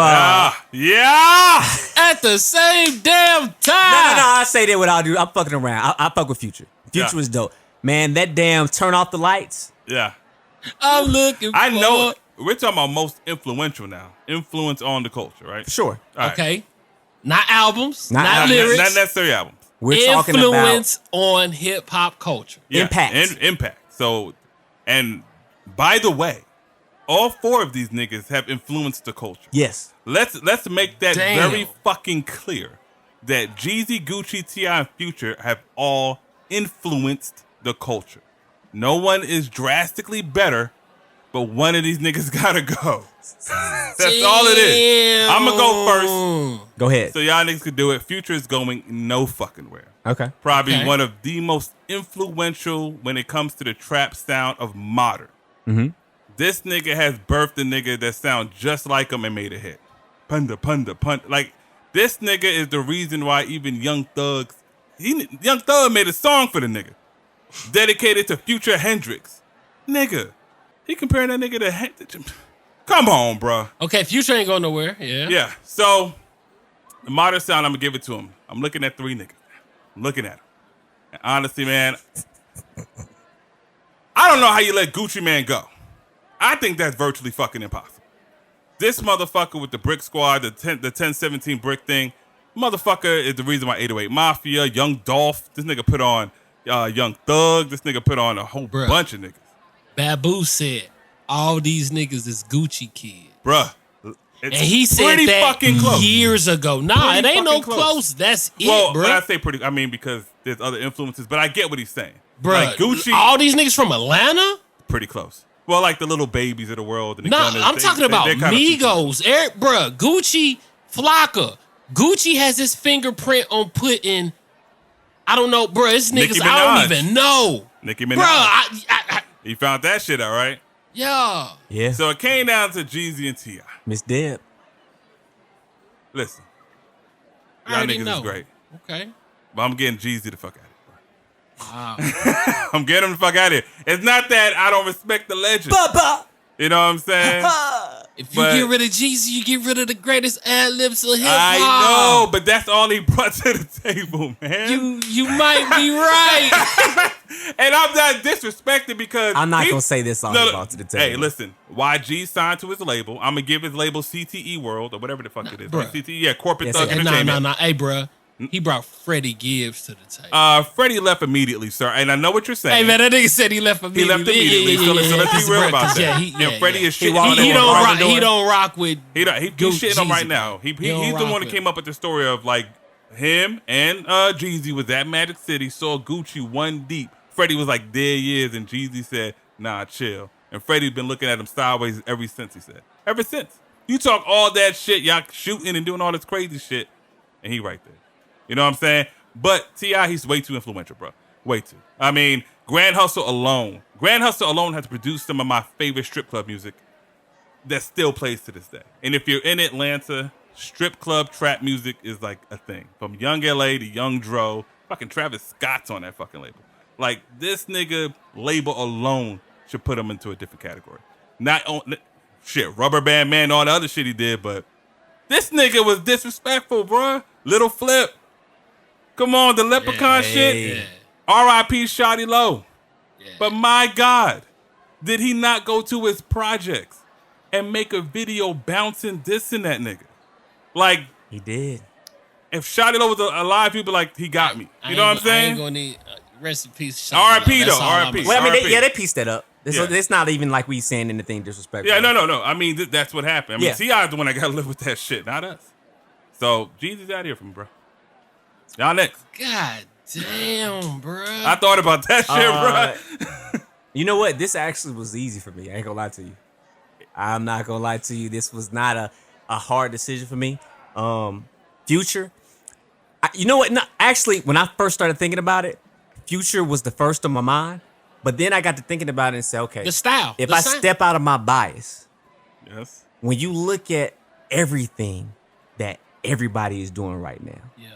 yeah. At the same damn time. No, I say that without do. I'm fucking around. I fuck with Future. Future was dope. Man, that damn turn off the lights. Yeah. I'm looking for. I know. We're talking about most influential now. Influence on the culture, right? Sure. All right. Okay. Not albums. Not Not lyrics. Not necessarily albums. We're talking about Influence on hip hop culture. Yeah, impact. Impact. So, and by the way, all 4 of these niggas have influenced the culture. yes. Let's make that Damn. very fucking clear that Jeezy, Gucci, T.I., and Future have all influenced the culture. No one is drastically better, but one of these niggas gotta go. That's all it is. I'm gonna go first, Go ahead. so y'all niggas could do it. Future is going no fucking where. Okay. Probably Okay. one of the most influential when it comes to the trap sound of modern. Mm-hmm. This nigga has birthed a nigga that sound just like him and made a hit. Punda. Like, this nigga is the reason why even Young Thug made a song for the nigga. Dedicated to Future Hendrix. Nigga. He comparing that nigga to Hendrix. Come on, bro. Okay, Future ain't going nowhere. Yeah. Yeah, so the modern sound, I'm gonna give it to him. I'm looking at 3 niggas. I'm looking at him. And honestly, man, I don't know how you let Gucci Man go. I think that's virtually fucking impossible. This motherfucker with the Brick Squad, the 1017 Brick thing, motherfucker is the reason why 808 Mafia, Young Dolph, this nigga put on Young Thug, this nigga put on a whole Bruh. bunch of niggas. Babu said all these niggas is Gucci kids. Bruh. And he said pretty that fucking close. years ago. Nah, Pretty it ain't no fucking close. That's Well, it, bro. when I say pretty, I mean because there's other influences, but I get what he's saying. Bruh, Like Gucci, all these niggas from Atlanta? pretty close. Well, like the little babies of the world. And the Nah, Gunners, I'm talking about they're kinda Migos. Eric, bruh, Gucci, Flocka. Gucci has his fingerprint on putting, I don't know, bruh, it's Nicki niggas I Minaj. don't even know. Nicki Bruh, Minaj. He found that shit out, right? yeah. Yeah. So it came down to Jeezy and T.I. Miss Deb. Listen, I y'all already niggas know. is great, Okay. but I'm getting Jeezy the fuck out of here, bro. Wow. I'm getting him the fuck out of here. It's not that I don't respect the legend. Baba. You know what I'm saying? If you But- get rid of Jeezy, you get rid of the greatest ad libs of hip I hop. know, but that's all he brought to the table, man. You might be right. And I'm not disrespecting because I'm not gonna say this all he brought to the table. Hey, listen, YG signed to his label. I'm gonna give his label CTE World or whatever the fuck it is. bruh. CTE, yeah, Corporate Yes, Thug sir. Nah. Entertainment. Hey, bruh. He brought Freddie Gibbs to the table. Freddie left immediately, sir. And I know what you're saying. Hey, man, that nigga said he left immediately. He left immediately. So let's be real about that. And Freddie is shitting on him. He don't rock with. He's shitting on Jeezy, right now. He's don't the rock one that with came up with the story of like him and Jeezy was at Magic City, saw Gucci one deep. Freddie was like, there he is, and Jeezy said, nah, chill. And Freddie's been looking at him sideways ever since, he said. Ever since. You talk all that shit, y'all shooting and doing all this crazy shit, and he right there. You know what I'm saying? But T.I., he's way too influential, bro. Way too. I mean, Grand Hustle alone has produced some of my favorite strip club music that still plays to this day. And if you're in Atlanta, strip club trap music is like a thing. From Young L.A. to Young Dro, fucking Travis Scott's on that fucking label. Like, this nigga label alone should put him into a different category. Not on shit, Rubber Band Man, all the other shit he did, but this nigga was disrespectful, bruh. Little Flip. Come on, the Leprechaun shit. Yeah. R.I.P. Shawty Low. Yeah. But my God, did he not go to his projects and make a video bouncing, dissing that nigga? Like, He did. if Shawty Low was alive, he'd be like, he got me. You know what I'm I saying? ain't gonna need rest in peace. R.I.P. though, R.I.P. Well, I mean, RIP. they pieced that up. Yeah. It's not even like we saying anything disrespectful. Yeah, no. I mean, that's what happened. I mean, Yeah. T.I.'s the one that got to live with that shit, not us. So, Jeezy's out here from, bro. Y'all next. God damn, bro. I thought about that shit, bro. You know what? This actually was easy for me. I ain't gonna lie to you. I'm not gonna lie to you. This was not a hard decision for me. Future. You know what? No, actually, when I first started thinking about it, Future was the first on my mind. But then I got to thinking about it and said, okay, The style. if the I sound. step out of my bias, Yes. when you look at everything that everybody is doing right now, Yeah.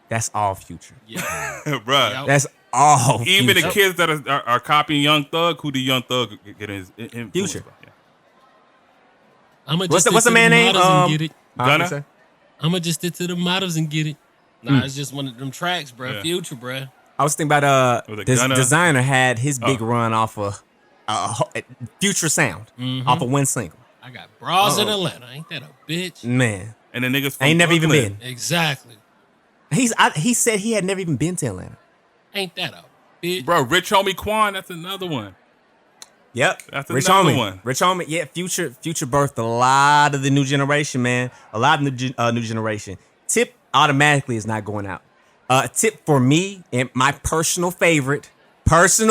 that's all Future. Yeah. bro. Yep. That's all Even Future. the kids that are copying Young Thug, who the Young Thug get his influence Future. by. Yeah. I'ma What's just the man name? Get it. Gunna? I'ma just stick to the models and get it. Nah, it's just one of them tracks, bro. Yeah. Future, bro. I was thinking about Was it this Gunna? Designer had his big run off of Future Sound off of one single. I got bras in Atlanta. Ain't that a bitch? Man, And the niggas from ain't never even Brooklyn. been. Exactly. He said he had never even been to Atlanta. Ain't that a bitch? Bro, Rich Homie Quan, that's another one. Yep, That's Rich another Homie. one. Rich Homie, yeah. Future birthed a lot of the new generation, man. A lot of new generation. Tip automatically is not going out. Tip for me and my personal favorite, because you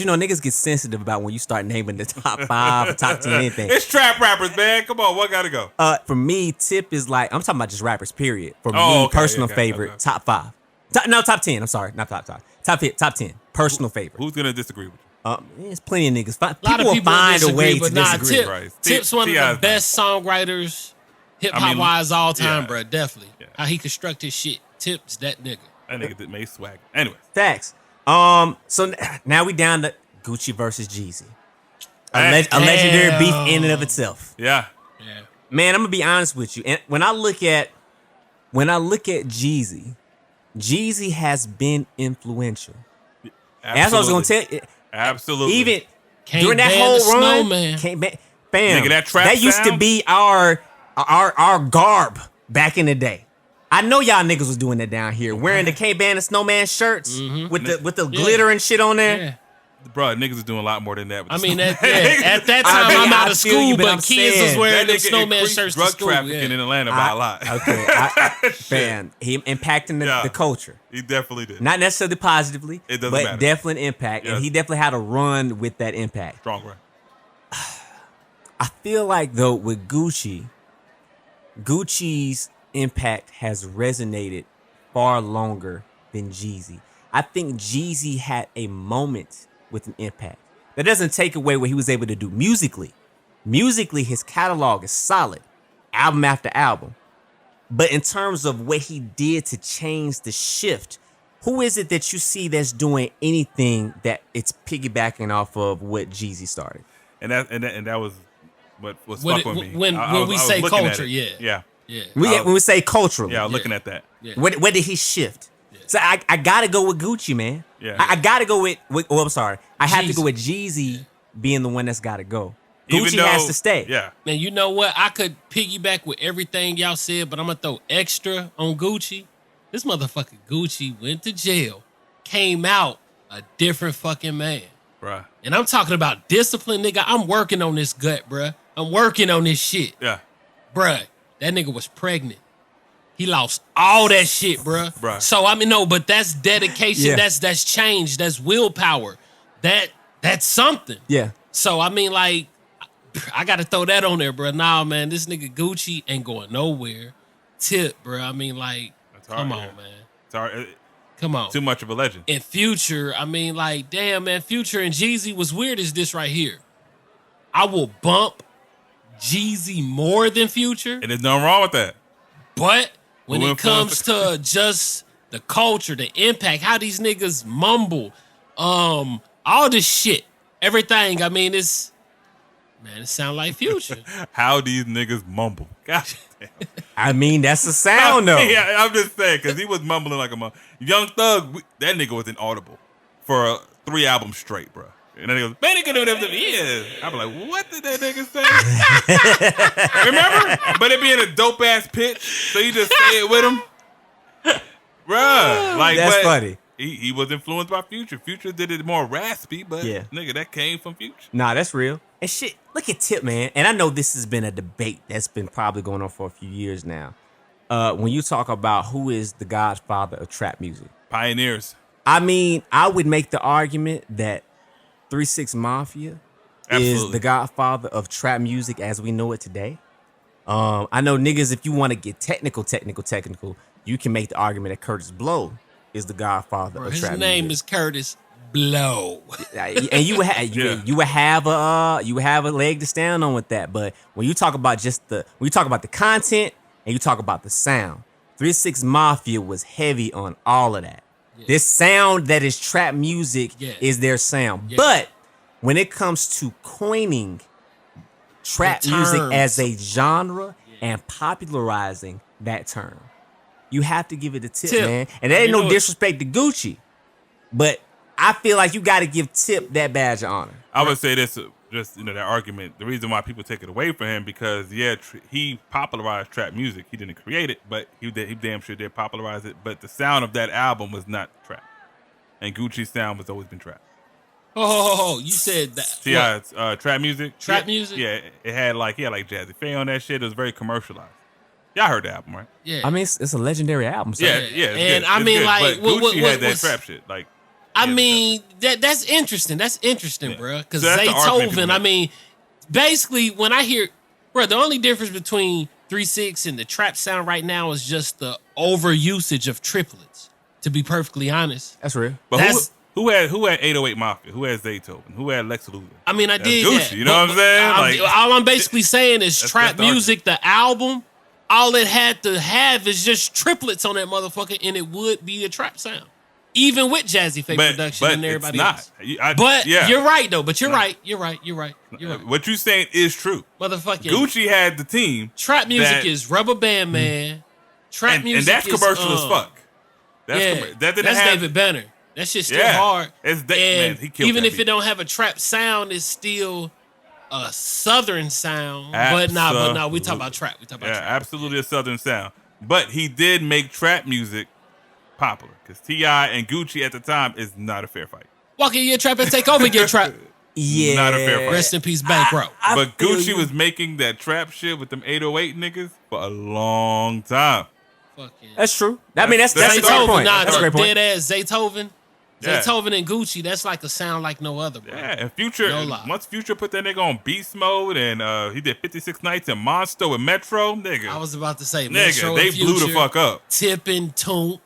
know niggas get sensitive about when you start naming the top 5, or top 10, anything. It's trap rappers, man. Come on, what gotta go? For me, Tip is like, I'm talking about just rappers, period. For Oh, me, okay, personal okay, favorite, okay. top 5. Top 10. I'm sorry, not top 5. Top 10. Personal favorite. Who's gonna disagree with you? There's plenty of niggas. A lot People of will people find a disagree, way to but nah, disagree. Right. Tip's one of T.I.'s the best songwriters, hip hop wise all time, yeah. bro. Definitely. Yeah. How he construct his shit. Tip's that nigga. That nigga that made swag. Anyways. Facts. So now we down to Gucci versus Jeezy. A legendary beef in and of itself. Yeah. Yeah. Man, I'm gonna be honest with you. And when I look at Jeezy, Jeezy has been influential. That's what I was gonna tell you. Absolutely. Even Can't during that ban whole the run, Snowman. can't ban. Bam. Nigga, that trap used to sound? be our garb back in the day. I know y'all niggas was doing that down here, wearing the Can't Ban the Snowman shirts with the glitter and shit on there. Yeah. Bro, niggas is doing a lot more than that. With I the mean, Snowman. at that time, I mean, I'm out I of feel you, school, but but I'm kids saying, was wearing that the nigga Snowman increased shirts drug to school. trafficking Yeah. in Atlanta by a lot. Okay, fan, he impacting Yeah. the culture. He definitely did. Not necessarily positively, It doesn't but matter. definitely an impact. Yes. And he definitely had a run with that impact. Strong run. I feel like, though, with Gucci's impact has resonated far longer than Jeezy. I think Jeezy had a moment with an impact. That doesn't take away what he was able to do musically. Musically, his catalog is solid, album after album. But in terms of what he did to change the shift, who is it that you see that's doing anything that it's piggybacking off of what Jeezy started? And that was what was When fucking it- with me. when I we was say looking at culture, it. yeah. Yeah. Yeah. When we say culturally, Yeah, I was looking at that. Yeah. what did he shift? So I gotta go with Gucci, man. Yeah. I gotta go with I'm sorry. I have to Jeezy. go with Jeezy being the one that's gotta go. Even Gucci though- has to stay. Yeah. Man, you know what? I could piggyback with everything y'all said, but I'm gonna throw extra on Gucci. This motherfucker Gucci went to jail, came out a different fucking man. Bruh. And I'm talking about discipline, nigga. I'm working on this gut, bruh. I'm working on this shit. Yeah. Bruh, that nigga was pregnant. He lost all that shit, bruh. Bruh. So I mean, no, but that's dedication. Yeah. That's change. That's willpower. That's something. Yeah. So I mean, like, I gotta throw that on there, bruh. Nah, man, this nigga Gucci ain't going nowhere. Tip, bruh. I mean, like, That's hard, come on, yeah. man. It's hard. Come on. Too much of a legend. And Future, I mean, like, damn, man, Future and Jeezy was weird as this right here. I will bump Jeezy more than Future, And there's nothing wrong with that. but when Who it influenced comes to just the culture, the impact, how these niggas mumble, all this shit, everything, I mean, it sound like Future. How these niggas mumble. God damn. I mean, that's the sound though. Yeah, I'm just saying, because he was mumbling like a Young Thug, that nigga was inaudible for 3 albums straight, bro. And then he goes, man, he can do whatever he is. I'm like, what did that nigga say? Remember? But it being a dope ass pitch, so you just say it with him. Bruh. Like, That's but funny. He was influenced by Future. Future did it more raspy, but Yeah. nigga, that came from Future. Nah, that's real. And shit, look at Tip, man. And I know this has been a debate that's been probably going on for a few years now. When you talk about who is the godfather of trap music, Pioneers. I mean, I would make the argument that 3 6 Mafia is Absolutely. the godfather of trap music as we know it today. I know niggas, if you want to get technical, you can make the argument that Curtis Blow is the godfather of His trap name music. is Curtis Blow. And you would have Yeah. you would have a leg to stand on with that. But when you talk about when you talk about the content and you talk about the sound, 3 6 Mafia was heavy on all of that. This sound that is trap music Yeah. is their sound. Yeah. But when it comes to coining trap The music terms. as a genre and popularizing that term. You have to give it a tip, man. And there ain't You no know it. disrespect to Gucci, but I feel like you got to give Tip that badge of honor. I would say this, just that argument. The reason why people take it away from him because he popularized trap music. He didn't create it, but he damn sure did popularize it. But the sound of that album was not trap, and Gucci's sound has always been trap. Oh, you said that. T.I.'s trap music. Trap music? Yeah, he had Jazzy Faye on that shit. It was very commercialized. Y'all heard the album, right? Yeah. I mean, it's a legendary album. So. Yeah. It's And good. I It's mean, good. like, but Gucci had that what's- trap shit. Like, I yeah, mean, that's interesting. That's interesting, Yeah. bro. Because So that's the argument people Zaytoven, I make. mean, basically, when I hear, bro, the only difference between 3-6 and the trap sound right now is just the overusage of triplets. To be perfectly honest, That's real. But That's- who had 808 Mafia? Who had Zaytoven? Who had Lex Luthor? I mean, I That's did Gucci, that. you know what I'm saying? Like- all I'm basically saying is That's trap the argument. music, the album, all it had to have is just triplets on that motherfucker, and it would be a trap sound. Even with Jazzy Faye production and everybody else. But You're right, though. But you're right. What you saying is true. Motherfucking Gucci had the team. trap music that- is Rubber Band Man. Trap and music that's is, commercial as fuck. That's Yeah, that didn't that's have, David Banner. That shit's still Yeah, hard. it's and man, he killed even that if beat. it don't have a trap sound, it's still a southern sound. But nah, we talk about trap. We talk about Yeah, trap. absolutely a southern sound. But he did make trap music popular because T.I. and Gucci at the time is not a fair fight. Walk in your trap and take over your trap. Yeah. Not a fair fight. Rest in peace, Bankroll. But feel Gucci you. was making that trap shit with them 808 niggas for a long time. Fucking That's true. I mean, that's a That's great Zaytoven, point. nah, That's a great point. dead ass Zaytoven. Yeah. Zaytoven and Gucci, that's like a sound like no other, bro. Yeah, and Future, No lie. once Future put that nigga on beast mode and he did 56 Nights and Monster with Metro, nigga. I was about to say, nigga, Metro they and blew the Future, fuck up. Tip and Toomp,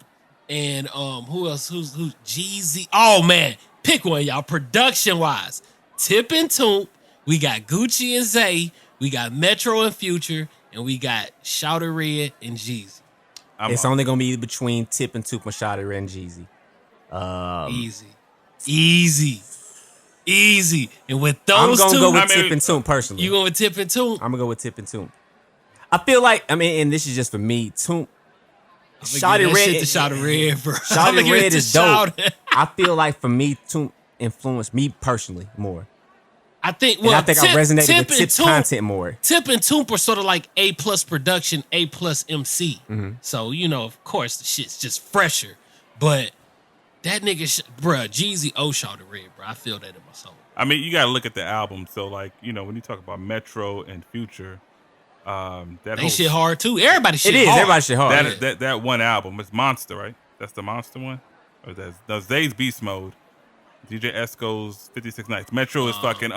and who else? Who's Jeezy? Oh man, pick one, y'all. Production wise, Tip and Toomp. We got Gucci and Zay. We got Metro and Future, and we got Shouter Red and Jeezy. It's only gonna be between Tip and Tupac, Shawty, and Jeezy. Easy. And with I'm those gonna two, go with I mean, Tip and Toomp personally. you going with Tip and Toomp? I'm gonna go with Tip and Toomp. I feel like, I mean, and this is just for me, Toomp. Shawty Red Red, to Shouter Red, bro. I'ma Shawty give it Red to is dope. Shawty. I feel like for me, Toomp influenced me personally more. I think. And Well, I think I resonated with and Tip's Toomp- content more. Tip and Toomp are sort of like A+ production, A+ MC. Mm-hmm. So of course, the shit's just fresher. But that nigga, bruh, Jeezy Shouter Red, bro. I feel that in my soul. I mean, you gotta look at the album. So, like, when you talk about Metro and Future, that They whole shit hard too. Everybody shit It is. hard. Everybody shit hard. that one album, it's Monster, right? That's the Monster one. Or that's Zay's Beast Mode. DJ Esco's 56 Nights. Metro is fucking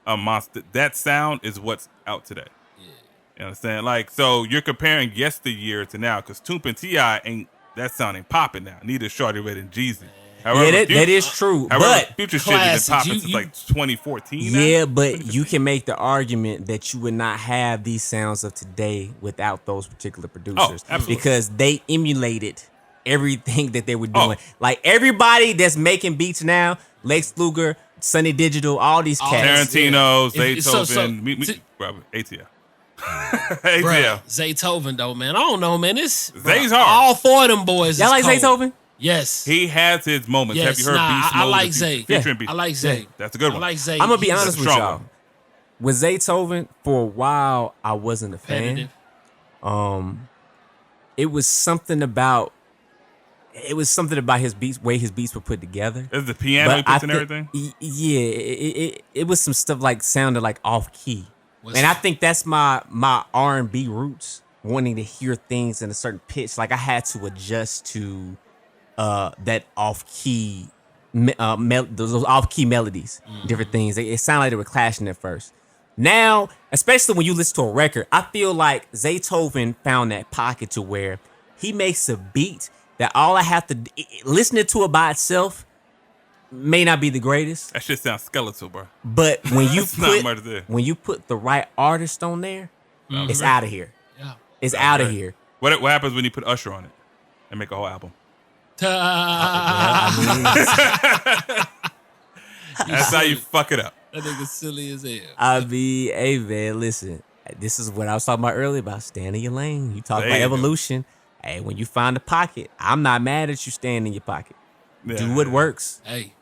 Monster. That sound is what's out today. Yeah. You understand? Like, so you're comparing yesteryear to now because Toomp and T.I. ain't that sound ain't popping now. Neither Shawty Red and Jeezy. However, Yeah, that is true. However, But Future shit has classics. been popping You- since you- like 2014. now. yeah, but you can make the argument that you would not have these sounds of today without those particular producers. absolutely. Because they emulated everything that they were doing. Oh. Like everybody that's making beats now, Lex Luger, Sunny Digital, all these cats. Tarantino, If- so- Zaytoven, Robert, ATL. Bruh, ATL. Zaytoven though, man. I don't know, man. This Zay's hard. All four of them boys. Y'all is like cold. Zaytoven? Yes. He has his moments. Yes, Have you heard nah, Beast I Mode? like and Zay. Featuring Beast. I like Zay. That's a good one. I like Zay. I'm gonna be He's honest with strong y'all. one. With Zaytoven, for a while, I wasn't a fan. competitive. It was something about his beats, way his beats were put together. Is the piano he puts and thi- everything? Yeah, it was some stuff like sounded like off key, Was- and I think that's my R&B roots, wanting to hear things in a certain pitch. Like I had to adjust to that off key, those off key melodies, different things. It sounded like they were clashing at first. Now, especially when you listen to a record, I feel like Zaytoven found that pocket to where he makes a beat that all I have to listening to it by itself may not be the greatest, That shit sounds skeletal, bro. but when you It's not much there. put the right artist on there, it's out of here. Yeah. It's out of right. here. What happens when you put Usher on it and make a whole album? Ta- That's how you fuck it up. That nigga silly as hell. I mean, hey man, listen. This is what I was talking about earlier about staying in your lane. You talk There about you go. evolution. Hey, when you find a pocket, I'm not mad at you staying in your pocket. Do Yeah. what works. Hey.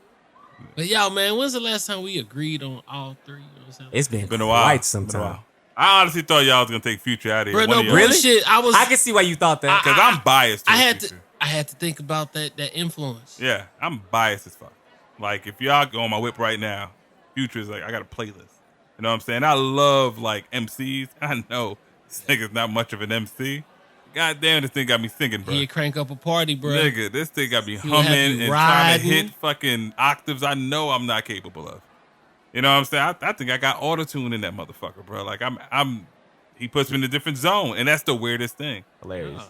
But y'all, man, when's the last time we agreed on all three? You know what I'm saying? It's been Been a while. quite some Been a time. while. I honestly thought y'all was gonna take Future out of here. Bro, no One of y'all. bullshit. I can see why you thought that. Because I'm biased. I had Future. to. I had to think about that influence. Yeah, I'm biased as fuck. Like, if y'all go on my whip right now, Future's like, I got a playlist. You know what I'm saying? I love, like, MCs. I know this nigga's not much of an MC. God damn, this thing got me singing, bro. He'd crank up a party, bro. Nigga, this thing got me He'll have humming you and trying to riding. hit fucking octaves I know I'm not capable of. You know what I'm saying? I think I got auto-tune in that motherfucker, bro. Like, he puts me in a different zone, and that's the weirdest thing. Hilarious.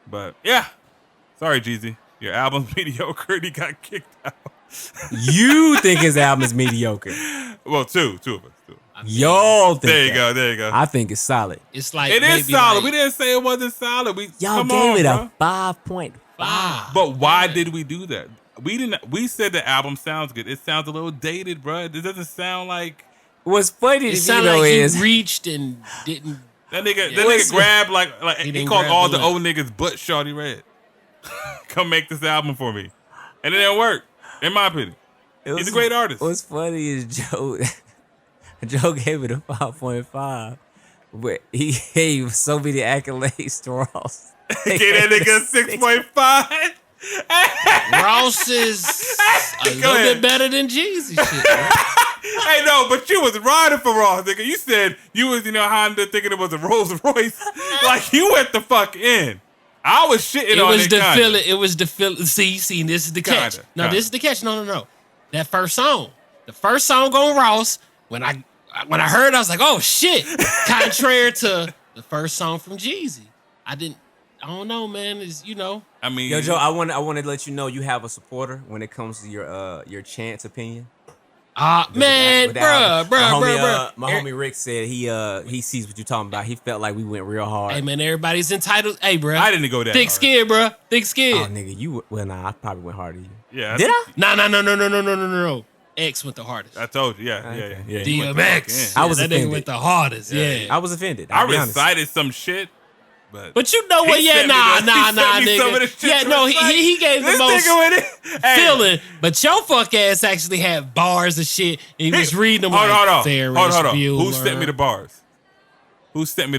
But, yeah. Sorry, Jeezy. Your album's mediocre and he got kicked out. You think his album is mediocre. Well, two of us. Y'all think There you that. go, there you go. I think it's solid. It's like It is maybe solid. like We didn't say it wasn't solid. Y'all Come gave on, it bro. a 5.5. But why did we do that? We said the album sounds good. It sounds a little dated, bro. It doesn't sound like What's funny It to sounded me like is he reached and didn't. that nigga. Yeah. That nigga grabbed like he didn't called grab all the the old niggas but Shawty Red. Come make this album for me, and it didn't work. In my opinion, he's a great artist. What's funny is Joe gave it a 5.5. But he gave so many accolades to Ross. Get that nigga 6.5. Ross is a little ahead. bit better than Jeezy shit. Bro. Hey, no, but you was riding for Ross, nigga. You said you was, Honda thinking it was a Rolls Royce. Like, you went the fuck in. I was shitting It on was it. the kinda. feeling. It was the feeling. See, this is the catch. Kinda, No, kinda. this is the catch. No. That first song. The first song on Ross, when I heard it, I was like, oh shit. Contrary to the first song from Jeezy. I don't know, man. It's, I mean, Yo, Joe, I want to let you know you have a supporter when it comes to your chance opinion. man, With the album. bruh. My homie Rick said he sees what you're talking about. He felt like we went real hard. Hey, man, everybody's entitled. Hey, bruh. I didn't go that Thick hard. skin, bruh. Thick skin. Oh, nigga, I probably went harder than you. Yeah. Did I? No. X went the hardest. I told you. Yeah. Okay. Yeah. DMX. I was that nigga offended. went the hardest. Yeah. I was offended. I I'll be honest. recited some shit, but But you know what? he Yeah, sent me some of the nigga. shit Yeah, to no, recite. he gave the This most nigga with it. Hey, feeling. But your fuck ass actually had bars and shit. And he was reading them Hold like on. Ferris Hold on. Bueller. Who sent me the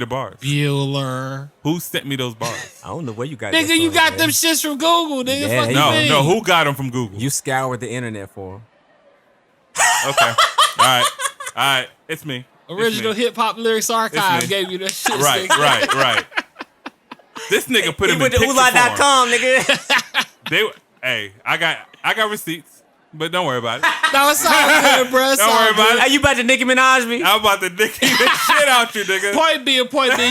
bars? Bueller. Who sent me those bars? I don't know where you got Nigga, that you from, got man. them shits from Google, nigga. Yeah, Fuck he- you No, mean? who got them from Google? You scoured the internet for him. Okay. All right. It's me. It's Original me. hip hop lyrics archive me. gave you that shit. Right. nigga. This nigga put He him in went to picture form. Ula.com, nigga. Hey, I got receipts, but don't worry about it. No, it's all good, bro. It's Don't all worry about good. it. Are you about to Nicki Minaj me? I'm about to dick the shit out you, nigga. Point B.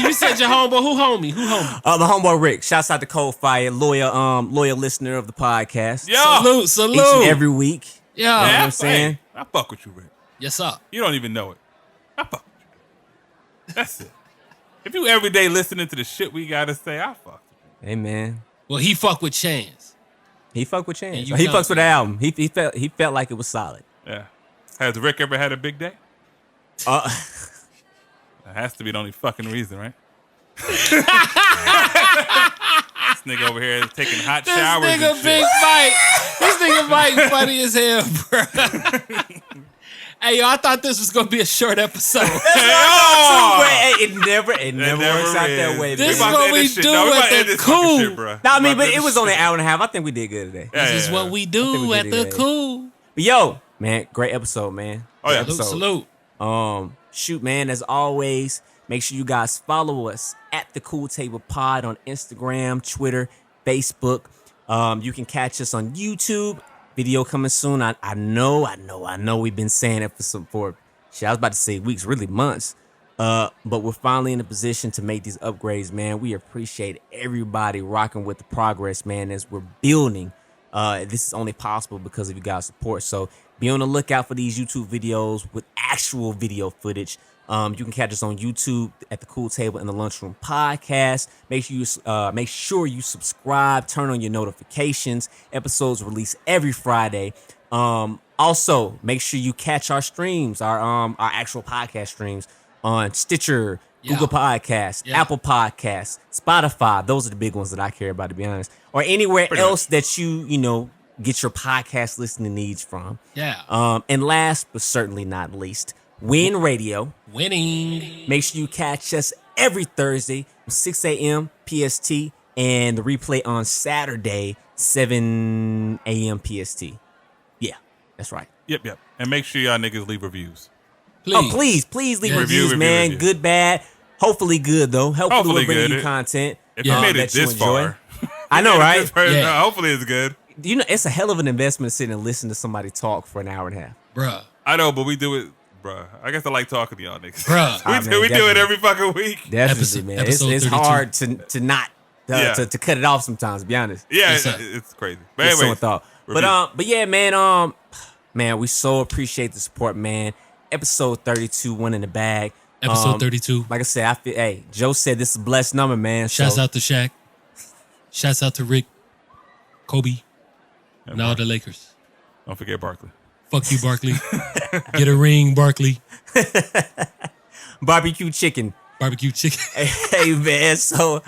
You said your homeboy. Who homie? My homeboy Rick. Shouts out to Cold Fire, loyal listener of the podcast. Yo. Salute. Each and every week. Yeah. You know what Yeah, I'm saying? I fuck with you, Rick. Yes, sir. You don't even know it. I fuck with you. That's it. If you every day listening to the shit we gotta say, I fuck with Hey, man. Well, he fuck with Chance. He fuck with Chance. And you He don't. fucks with the album. He felt like it was solid. you. Yeah. Has Rick ever had a big day? Uh, That has to be the only fucking reason, right? This nigga over here is taking hot This showers nigga and Big shit. Mike. This nigga Mike funny as hell, bro. Hey, yo, I thought this was gonna be a short episode. Oh! But it never works out is. that way. This is baby. what we do at the cool. Bro. Nah, I mean, but it was only an hour and a half. I think we did good today. This is what we do I at think we the did good. cool. But yo, man, great episode, man. Oh, yeah. Great Salute. episode. Shoot, man, as always, make sure you guys follow us at the Cool Table Pod on Instagram, Twitter, Facebook. You can catch us on YouTube. Video coming soon. I know we've been saying it for shit, I was about to say weeks, really months. But we're finally in a position to make these upgrades, man. We appreciate everybody rocking with the progress, man, as we're building. This is only possible because of you guys' support. So be on the lookout for these YouTube videos with actual video footage. You can catch us on YouTube at the Cool Table and the Lunchroom podcast. Make sure you subscribe, turn on your notifications. Episodes release every Friday. Also, make sure you catch our streams, our actual podcast streams on Stitcher, Google Podcasts, Apple Podcasts, Spotify. Those are the big ones that I care about, to be honest. Or anywhere else that you know, get your podcast listening needs from. Yeah. And last but certainly not least, Win Radio. Winning. Make sure you catch us every Thursday, 6 a.m. PST, and the replay on Saturday, 7 a.m. PST. Yeah, that's right. Yep. And make sure y'all niggas leave reviews. Please leave reviews, man. Review. Good, bad. Hopefully good, though. Hopefully we're bringing good. you content. If you made it that you this enjoy. far. I know, right? Hopefully it's good. You know, it's a hell of an investment to sit and listen to somebody talk for an hour and a half. Bruh. I know, but we do it, bruh. I guess I like talking to y'all niggas. Bruh. we do it every fucking week. Definitely, man. It's 32. hard to not to cut it off sometimes, to be honest. Yeah, Yes, it's crazy. But It's anyway, so thought. But yeah, man, man, we so appreciate the support, man. Episode 32, one in the bag. Episode 32. Like I said, I feel, hey, Joe said this is a blessed number, man. Shouts out to Shaq. Shouts out to Rick, Kobe, and all the Lakers. don't forget Barkley. Fuck you, Barkley. Get a ring, Barkley. Barbecue chicken. Barbecue chicken. Hey, man. So,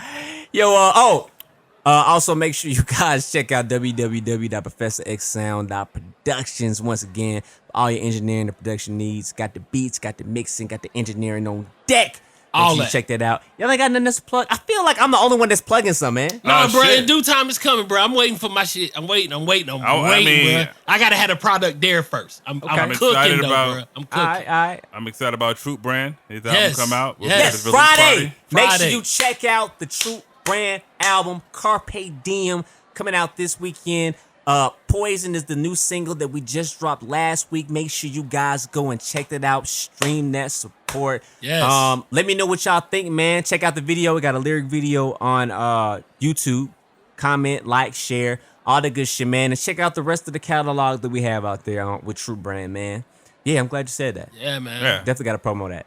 also make sure you guys check out www.professorxsound.productions once again for all your engineering and production needs. Got the beats, got the mixing, got the engineering on deck. All Make sure you that. check that out. Y'all ain't got nothing else to plug. I feel like I'm the only one that's plugging some, man. No, bro. shit. In due time, it's coming, bro. I'm waiting for my shit. I'm waiting, I bro. mean- I gotta have a product there first. I'm I'm cooking excited though, about- bro. I'm All cooking. right. I'm excited about Troop Brand. His album Yes. come out. We'll Yes. be at the release Friday. party. Make sure Friday. you check out the Troop Brand album, Carpe Diem, coming out this weekend. Poison is the new single that we just dropped last week. Make sure you guys go and check that out. Stream that, support. Yes. Let me know what y'all think, man. Check out the video. We got a lyric video on YouTube. Comment, like, share, all the good shit, man. And check out the rest of the catalog that we have out there with Troop Brand, man. Yeah, I'm glad you said that. Yeah, man. Yeah. Definitely got to promo that.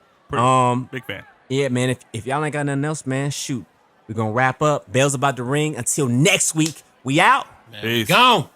Big fan. Yeah, man. If y'all ain't got nothing else, man, shoot. We're gonna wrap up. Bell's about to ring. Until next week, we out. Man, Peace. Gone.